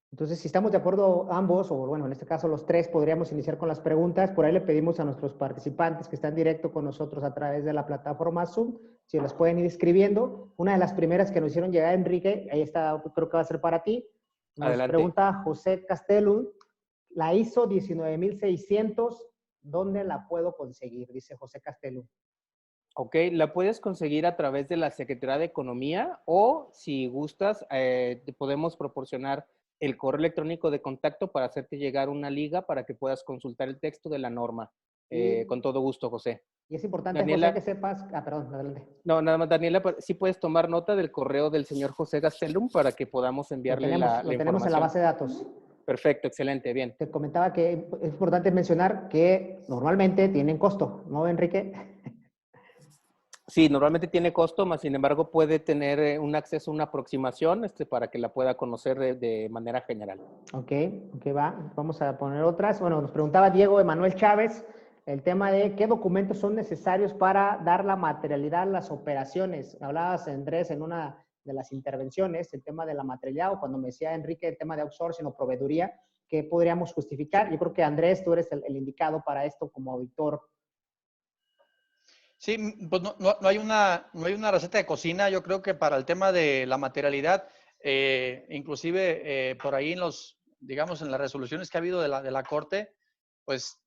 Entonces, si estamos de acuerdo ambos, o bueno, en este caso los tres, podríamos iniciar con las preguntas. Por ahí le pedimos a nuestros participantes que están directo con nosotros a través de la plataforma Zoom, si las pueden ir escribiendo. Una de las primeras que nos hicieron llegar, Enrique, ahí está, creo que va a ser para ti. Nos Adelante. pregunta José Castellum, la ISO 19600, ¿dónde la puedo conseguir? Dice José Castellum. Ok, la puedes conseguir a través de la Secretaría de Economía o si gustas, te podemos proporcionar el correo electrónico de contacto para hacerte llegar una liga para que puedas consultar el texto de la norma. Con todo gusto, José. Y es importante, Daniela, José, que sepas... perdón, adelante. No, nada más, Daniela, sí puedes tomar nota del correo del señor José Gastelum para que podamos enviarle la Lo tenemos información. en la base de datos. Perfecto, excelente, bien. Te comentaba que es importante mencionar que normalmente tienen costo, ¿no, Enrique? Sí, normalmente tiene costo, más sin embargo puede tener un acceso a una aproximación para que la pueda conocer de manera general. Ok, va. Vamos a poner otras. Bueno, nos preguntaba Diego Emanuel Chávez el tema de qué documentos son necesarios para dar la materialidad a las operaciones. Hablabas, Andrés, en una de las intervenciones, el tema de la materialidad, o cuando me decía Enrique el tema de outsourcing o proveeduría, ¿qué podríamos justificar? Yo creo que, Andrés, tú eres el indicado para esto como auditor. Sí, pues no hay una receta de cocina. Yo creo que para el tema de la materialidad, inclusive por ahí digamos, en las resoluciones que ha habido de la Corte, pues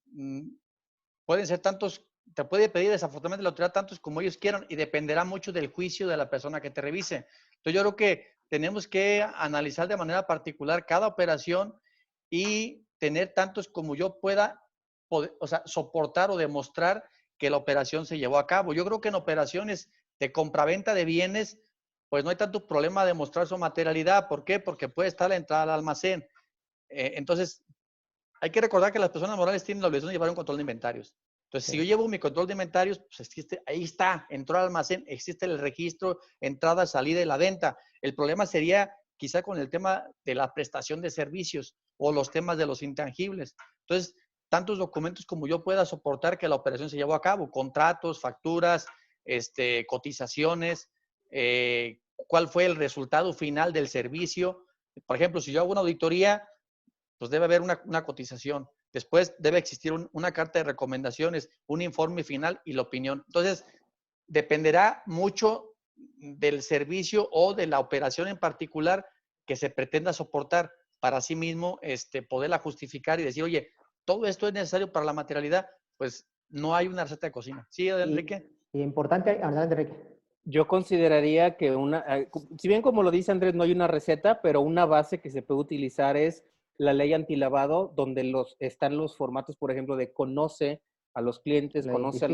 pueden ser tantos, te puede pedir desafortunadamente la autoridad tantos como ellos quieran y dependerá mucho del juicio de la persona que te revise. Entonces yo creo que tenemos que analizar de manera particular cada operación y tener tantos como yo pueda, o sea, soportar o demostrar que la operación se llevó a cabo. Yo creo que en operaciones de compraventa de bienes, pues no hay tanto problema de mostrar su materialidad. ¿Por qué? Porque puede estar la entrada al almacén. Entonces, hay que recordar que las personas morales tienen la obligación de llevar un control de inventarios. Entonces, sí. Si yo llevo mi control de inventarios, pues existe, ahí está, entró al almacén, existe el registro, entrada, salida y la venta. El problema sería quizá con el tema de la prestación de servicios o los temas de los intangibles. Entonces, tantos documentos como yo pueda soportar que la operación se llevó a cabo, contratos, facturas, cotizaciones, cuál fue el resultado final del servicio. Por ejemplo, si yo hago una auditoría, pues debe haber una cotización. Después debe existir una carta de recomendaciones, un informe final y la opinión. Entonces, dependerá mucho del servicio o de la operación en particular que se pretenda soportar para sí mismo poderla justificar y decir, oye, todo esto es necesario para la materialidad, pues no hay una receta de cocina. ¿Sí, Enrique? Y importante, adelante, Enrique. Yo consideraría que si bien como lo dice Andrés, no hay una receta, pero una base que se puede utilizar es la ley antilavado, donde están los formatos, por ejemplo, de conoce a los clientes, conoce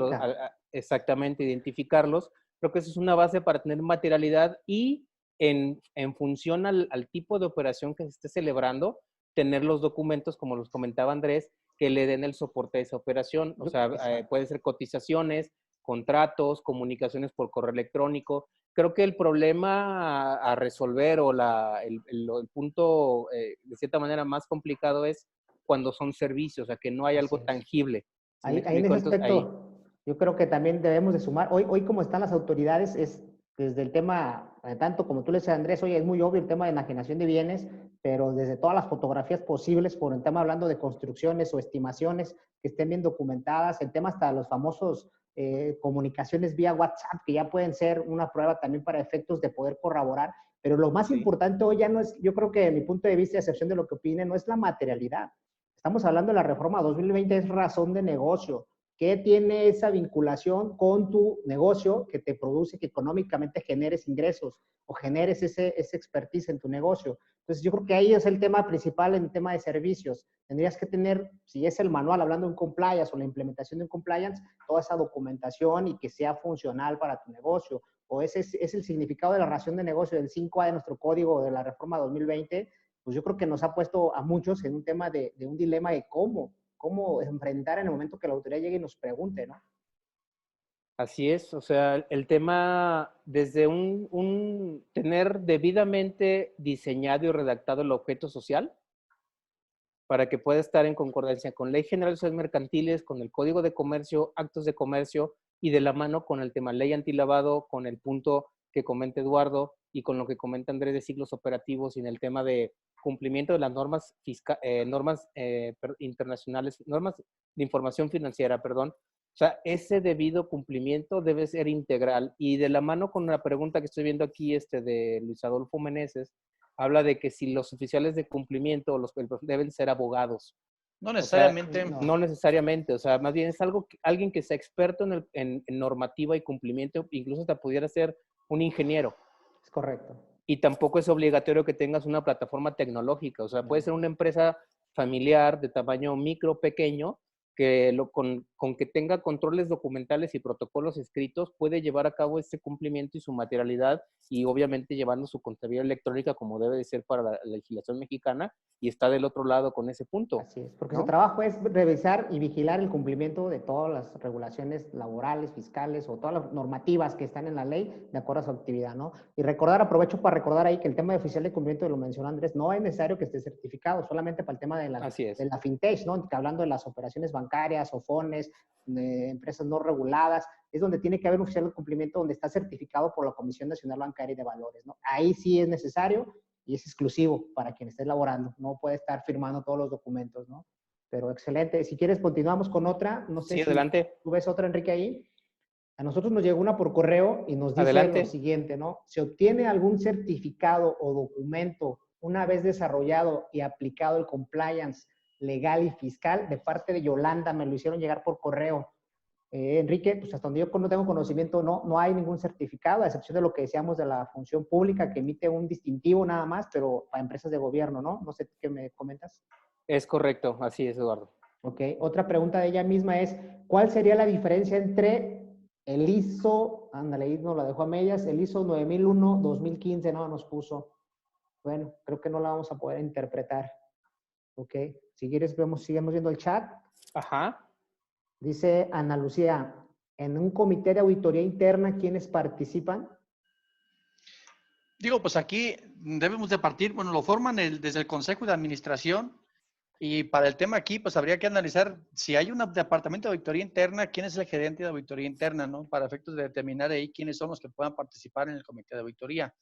exactamente, identificarlos. Creo que esa es una base para tener materialidad y en función al tipo de operación que se esté celebrando, tener los documentos, como los comentaba Andrés, que le den el soporte a esa operación. O sea, puede ser cotizaciones, contratos, comunicaciones por correo electrónico. Creo que el problema a resolver o el punto de cierta manera más complicado es cuando son servicios, o sea, que no hay algo tangible. ¿Sí ahí en ese aspecto, yo creo que también debemos de sumar, hoy como están las autoridades, es desde el tema, tanto como tú le dices, Andrés, oye, es muy obvio el tema de enajenación de bienes, pero desde todas las fotografías posibles, por el tema hablando de construcciones o estimaciones que estén bien documentadas, el tema hasta los famosos comunicaciones vía WhatsApp, que ya pueden ser una prueba también para efectos de poder corroborar, pero lo más importante hoy ya no es, yo creo que de mi punto de vista, a excepción de lo que opine, no es la materialidad. Estamos hablando de la reforma 2020, es razón de negocio. ¿Qué tiene esa vinculación con tu negocio que te produce que económicamente generes ingresos o generes ese expertise en tu negocio? Entonces, yo creo que ahí es el tema principal en el tema de servicios. Tendrías que tener, si es el manual, hablando de un compliance o la implementación de un compliance, toda esa documentación y que sea funcional para tu negocio. O ese es el significado de la razón de negocio del 5A de nuestro código de la reforma 2020. Pues yo creo que nos ha puesto a muchos en un tema de un dilema de cómo enfrentar en el momento que la autoridad llegue y nos pregunte, ¿no? Así es, o sea, el tema desde un tener debidamente diseñado y redactado el objeto social para que pueda estar en concordancia con Ley General de Sociedades Mercantiles, con el Código de Comercio, actos de comercio y de la mano con el tema Ley Antilavado, con el punto que comenta Eduardo y con lo que comenta Andrés de ciclos operativos y en el tema de cumplimiento de las normas internacionales, normas de información financiera, perdón. O sea, ese debido cumplimiento debe ser integral y de la mano con la pregunta que estoy viendo aquí de Luis Adolfo Meneses, habla de que si los oficiales de cumplimiento deben ser abogados. No O sea, necesariamente. no necesariamente, o sea, más bien es alguien que sea experto en normativa y cumplimiento, incluso hasta pudiera ser un ingeniero. Es correcto. Y tampoco es obligatorio que tengas una plataforma tecnológica, o sea, puede ser una empresa familiar de tamaño micro, pequeño, que con que tenga controles documentales y protocolos escritos puede llevar a cabo este cumplimiento y su materialidad y obviamente llevando su contabilidad electrónica como debe de ser para la legislación mexicana y está del otro lado con ese punto. Así es, porque ¿no? su trabajo es revisar y vigilar el cumplimiento de todas las regulaciones laborales, fiscales o todas las normativas que están en la ley de acuerdo a su actividad, ¿no? Y aprovecho para recordar ahí que el tema de oficial de cumplimiento, lo mencionó Andrés, no es necesario que esté certificado, solamente para el tema de la fintech, ¿no? Hablando de las operaciones bancarias o fones, de empresas no reguladas, es donde tiene que haber un oficial de cumplimiento donde está certificado por la Comisión Nacional Bancaria y de Valores, ¿no? Ahí sí es necesario y es exclusivo para quien esté elaborando, no puede estar firmando todos los documentos, ¿no? Pero excelente. Si quieres, continuamos con otra. No sé sí, si adelante. tú ves otra, Enrique, ahí. A nosotros nos llegó una por correo y nos dice Adelante. lo siguiente, ¿no? Se obtiene algún certificado o documento una vez desarrollado y aplicado el compliance legal y fiscal de parte de Yolanda, me lo hicieron llegar por correo. Enrique, pues hasta donde yo no tengo conocimiento, no hay ningún certificado, a excepción de lo que decíamos de la función pública, que emite un distintivo nada más, pero para empresas de gobierno, ¿no? No sé qué me comentas. Es correcto, así es, Eduardo. Ok, otra pregunta de ella misma es, ¿cuál sería la diferencia entre el ISO, ándale, ahí nos la dejó a medias, el ISO 9001-2015, no, nos puso. Bueno, creo que no la vamos a poder interpretar. Ok, si quieres, sigamos viendo el chat. Ajá. Dice Ana Lucía, ¿en un comité de auditoría interna quiénes participan? Digo, pues aquí debemos de partir, bueno, lo forman desde el Consejo de Administración y para el tema aquí, pues habría que analizar si hay un departamento de auditoría interna, quién es el gerente de auditoría interna, ¿no? Para efectos de determinar ahí quiénes son los que puedan participar en el comité de auditoría.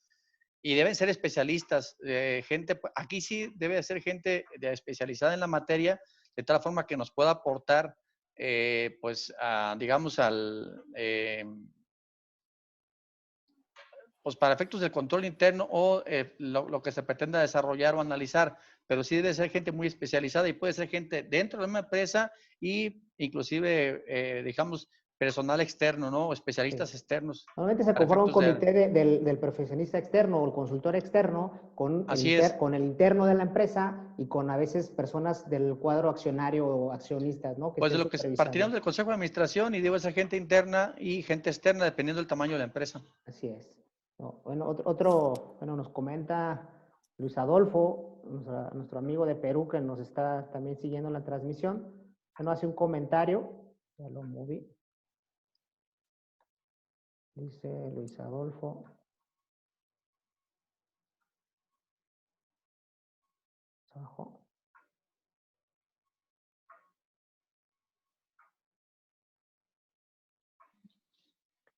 Y deben ser especialistas, gente, aquí sí debe ser gente especializada en la materia, de tal forma que nos pueda aportar, digamos, pues para efectos del control interno o lo que se pretenda desarrollar o analizar, pero sí debe ser gente muy especializada y puede ser gente dentro de una empresa y inclusive, digamos, personal externo, ¿no? Especialistas externos. Normalmente se conforma un comité del profesionista externo o el consultor externo con el interno de la empresa y con a veces personas del cuadro accionario o accionistas, ¿no? Pues de lo que partiremos del Consejo de Administración y debe ser gente interna y gente externa dependiendo del tamaño de la empresa. Así es. No, bueno, bueno, nos comenta Luis Adolfo, nuestro amigo de Perú que nos está también siguiendo la transmisión. Bueno, hace un comentario, ya lo moví. Dice Luis Adolfo. Abajo.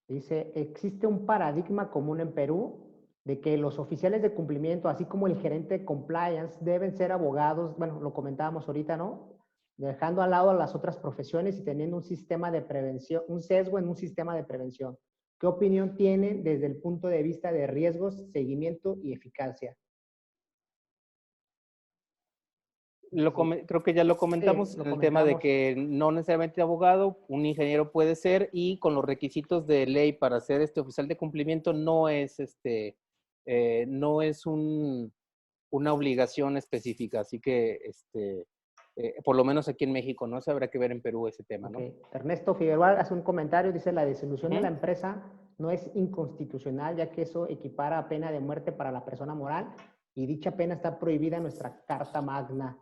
Dice, existe un paradigma común en Perú de que los oficiales de cumplimiento, así como el gerente de compliance, deben ser abogados, bueno, lo comentábamos ahorita, ¿no? Dejando al lado a las otras profesiones y teniendo un sistema de prevención, un sesgo en un sistema de prevención. ¿Qué opinión tienen desde el punto de vista de riesgos, seguimiento y eficacia? Creo que ya lo comentamos, Sí, lo en el tema de comentamos. que no necesariamente abogado, un ingeniero puede ser, y con los requisitos de ley para ser oficial de cumplimiento no es no es una obligación específica. Así que por lo menos aquí en México, ¿no? Se habrá que ver en Perú ese tema, ¿no? Ok. Ernesto Figueroa hace un comentario, dice: la disolución de la Ujú. empresa no es inconstitucional, ya que eso equipara a pena de muerte para la persona moral y dicha pena está prohibida en nuestra Carta Magna.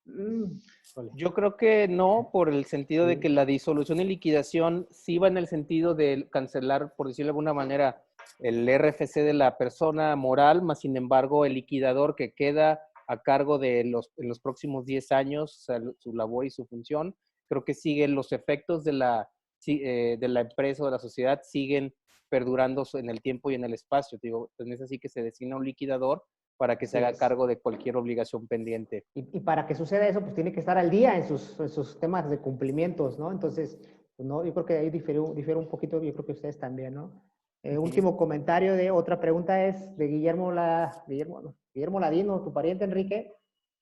Híjole. Yo creo que no, por el sentido de que Sí. la disolución y liquidación sí va en el sentido de cancelar, por decirlo de alguna manera, el RFC de la persona moral, más sin embargo el liquidador que queda a cargo de en los próximos 10 años, o sea, su labor y su función, creo que siguen los efectos de la empresa o de la sociedad, siguen perdurando en el tiempo y en el espacio. Digo, entonces es así que se designa un liquidador para que se Así haga es. cargo de cualquier obligación pendiente. Y para que suceda eso, pues tiene que estar al día en sus temas de cumplimientos, ¿no? Entonces, pues, no, yo creo que ahí difiere un poquito, yo creo que ustedes también, ¿no? Ujú. Último comentario de otra pregunta es de Guillermo Ladino, tu pariente Enrique.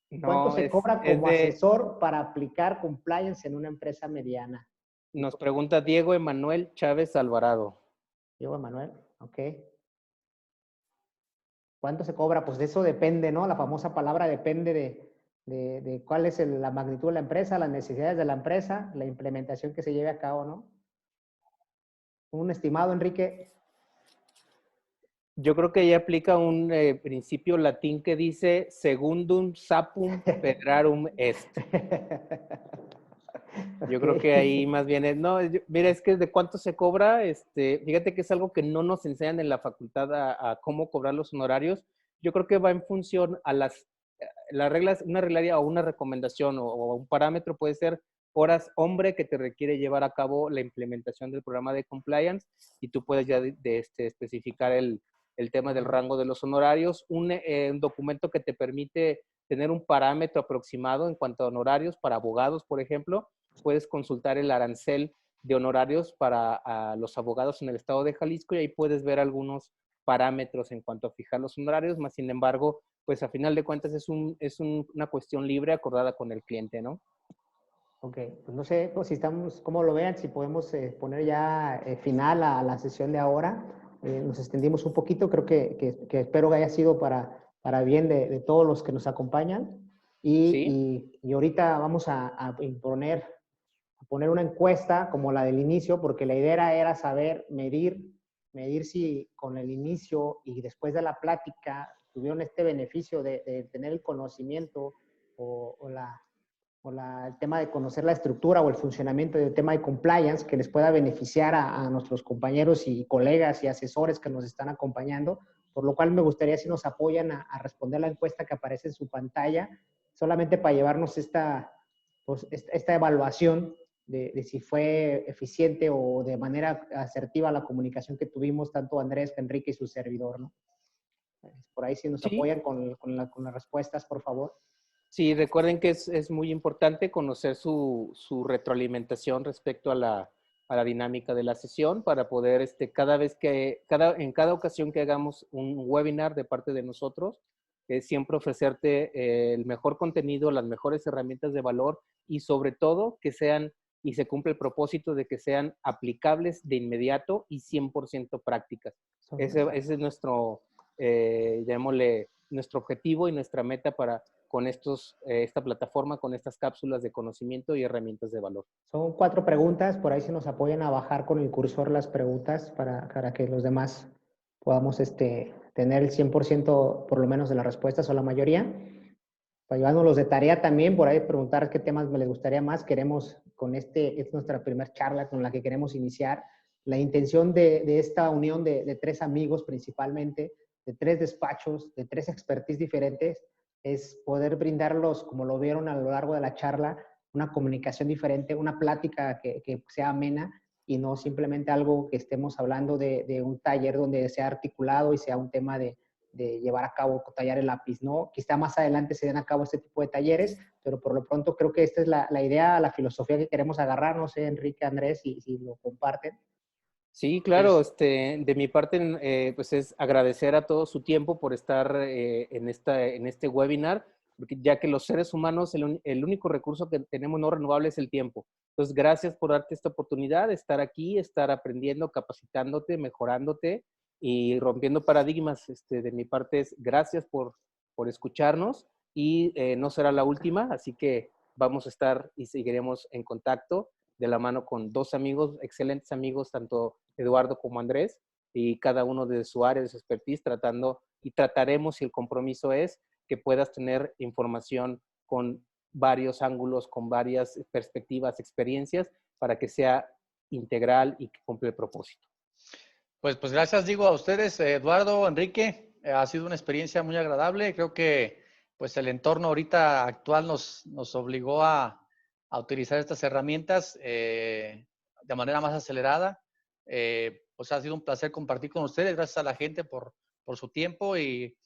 ¿Cuánto No, se cobra es como de, asesor para aplicar compliance en una empresa mediana? nos pregunta Diego Emanuel Chávez Alvarado. Diego Emanuel, ok. ¿Cuánto se cobra? Pues de eso depende, ¿no? La famosa palabra depende de cuál es la magnitud de la empresa, las necesidades de la empresa, la implementación que se lleve a cabo, ¿no? Un estimado, Enrique. Yo creo que ella aplica un principio latín que dice secundum sapum pedrarum est. Yo Ok. creo que ahí más bien es, no, mira, es que de cuánto se cobra, fíjate que es algo que no nos enseñan en la facultad a cómo cobrar los honorarios. Yo creo que va en función a las reglas, una regla o una recomendación o un parámetro puede ser horas hombre que te requiere llevar a cabo la implementación del programa de compliance, y tú puedes ya especificar el tema del rango de los honorarios, un documento que te permite tener un parámetro aproximado en cuanto a honorarios para abogados, por ejemplo. Puedes consultar el arancel de honorarios para los abogados en el estado de Jalisco, y ahí puedes ver algunos parámetros en cuanto a fijar los honorarios, más sin embargo, pues a final de cuentas una cuestión libre acordada con el cliente, ¿no? Ok, pues no sé pues, si estamos, cómo lo vean, si podemos poner ya final a la sesión de ahora. Nos extendimos un poquito, creo que espero que haya sido para bien de todos los que nos acompañan. Sí, Y ahorita vamos a poner una encuesta como la del inicio, porque la idea era saber medir si con el inicio y después de la plática tuvieron este beneficio de tener el conocimiento o el tema de conocer la estructura o el funcionamiento del tema de compliance que les pueda beneficiar a nuestros compañeros y colegas y asesores que nos están acompañando, por lo cual me gustaría si nos apoyan a responder la encuesta que aparece en su pantalla, solamente para llevarnos pues, esta evaluación de si fue eficiente o de manera asertiva la comunicación que tuvimos tanto Andrés, Enrique y su servidor, ¿no? Por ahí si nos sí, apoyan con las respuestas, por favor. sí, recuerden que es muy importante conocer su retroalimentación respecto a la dinámica de la sesión para poder, en cada ocasión que hagamos un webinar de parte de nosotros, siempre ofrecerte el mejor contenido, las mejores herramientas de valor, y sobre todo que sean, y se cumple el propósito de que sean aplicables de inmediato y 100% prácticas. Ese es nuestro, llamémosle, nuestro objetivo y nuestra meta con esta plataforma, con estas cápsulas de conocimiento y herramientas de valor. Son 4 preguntas, por ahí si nos apoyan a bajar con el cursor las preguntas para que los demás podamos tener el 100% por lo menos de las respuestas o la mayoría. Para llevárnoslos de tarea también, por ahí preguntar qué temas me les gustaría más. Queremos, es nuestra primera charla con la que queremos iniciar. La intención de esta unión de 3 amigos principalmente, de 3 despachos, de 3 expertise diferentes, es poder brindarlos, como lo vieron a lo largo de la charla, una comunicación diferente, una plática que sea amena y no simplemente algo que estemos hablando de un taller donde sea articulado y sea un tema de llevar a cabo, tallar el lápiz, ¿no? Quizá más adelante se den a cabo este tipo de talleres, pero por lo pronto creo que esta es la idea, la filosofía que queremos agarrar, no sé, Enrique, Andrés, si lo comparten. Sí, claro, de mi parte, pues es agradecer a todo su tiempo por estar en este webinar. porque ya que los seres humanos, el único recurso que tenemos no renovable es el tiempo. Entonces, gracias por darte esta oportunidad de estar aquí, estar aprendiendo, capacitándote, mejorándote y rompiendo paradigmas. De mi parte, gracias por escucharnos y no será la última, así que vamos a estar y seguiremos en contacto de la mano con dos amigos, excelentes amigos, tanto Eduardo como Andrés, y cada uno de su área, de su expertise, trataremos, y el compromiso es que puedas tener información con varios ángulos, con varias perspectivas, experiencias, para que sea integral y que cumpla el propósito. Pues gracias, digo, a ustedes, Eduardo, Enrique. Ha sido una experiencia muy agradable. Creo que pues el entorno ahorita actual nos obligó a utilizar estas herramientas de manera más acelerada. Pues ha sido un placer compartir con ustedes. Gracias a la gente por su tiempo y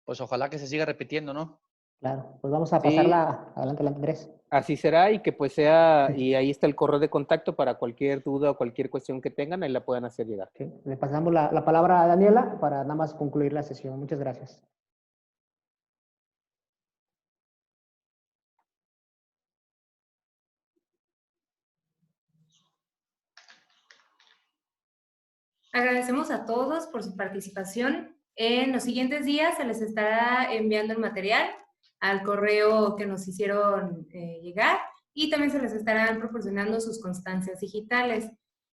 pues ojalá que se siga repitiendo, ¿no? Claro, pues vamos a pasarla adelante, Andrés. Así será y que pues sea, y ahí está el correo de contacto para cualquier duda o cualquier cuestión que tengan, ahí la puedan hacer llegar. Okay. Le pasamos la palabra a Daniela para nada más concluir la sesión. Muchas gracias. Agradecemos a todos por su participación. En los siguientes días se les estará enviando el material al correo que nos hicieron llegar y también se les estarán proporcionando sus constancias digitales.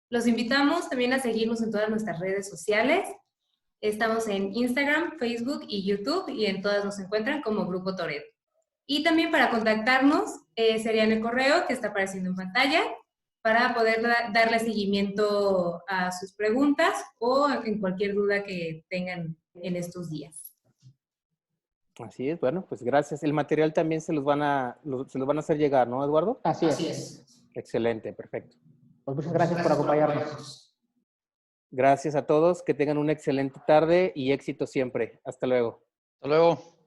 Los invitamos también a seguirnos en todas nuestras redes sociales. Estamos en Instagram, Facebook y YouTube y en todas nos encuentran como Grupo Toredo. Y también para contactarnos sería en el correo que está apareciendo en pantalla para poder darle seguimiento a sus preguntas o en cualquier duda que tengan en estos días. Así es, bueno, pues gracias. El material también se los van a hacer llegar, ¿no, Eduardo? Así es. Excelente, perfecto. Pues muchas gracias por acompañarnos. Gracias a todos, que tengan una excelente tarde y éxito siempre. Hasta luego. Hasta luego.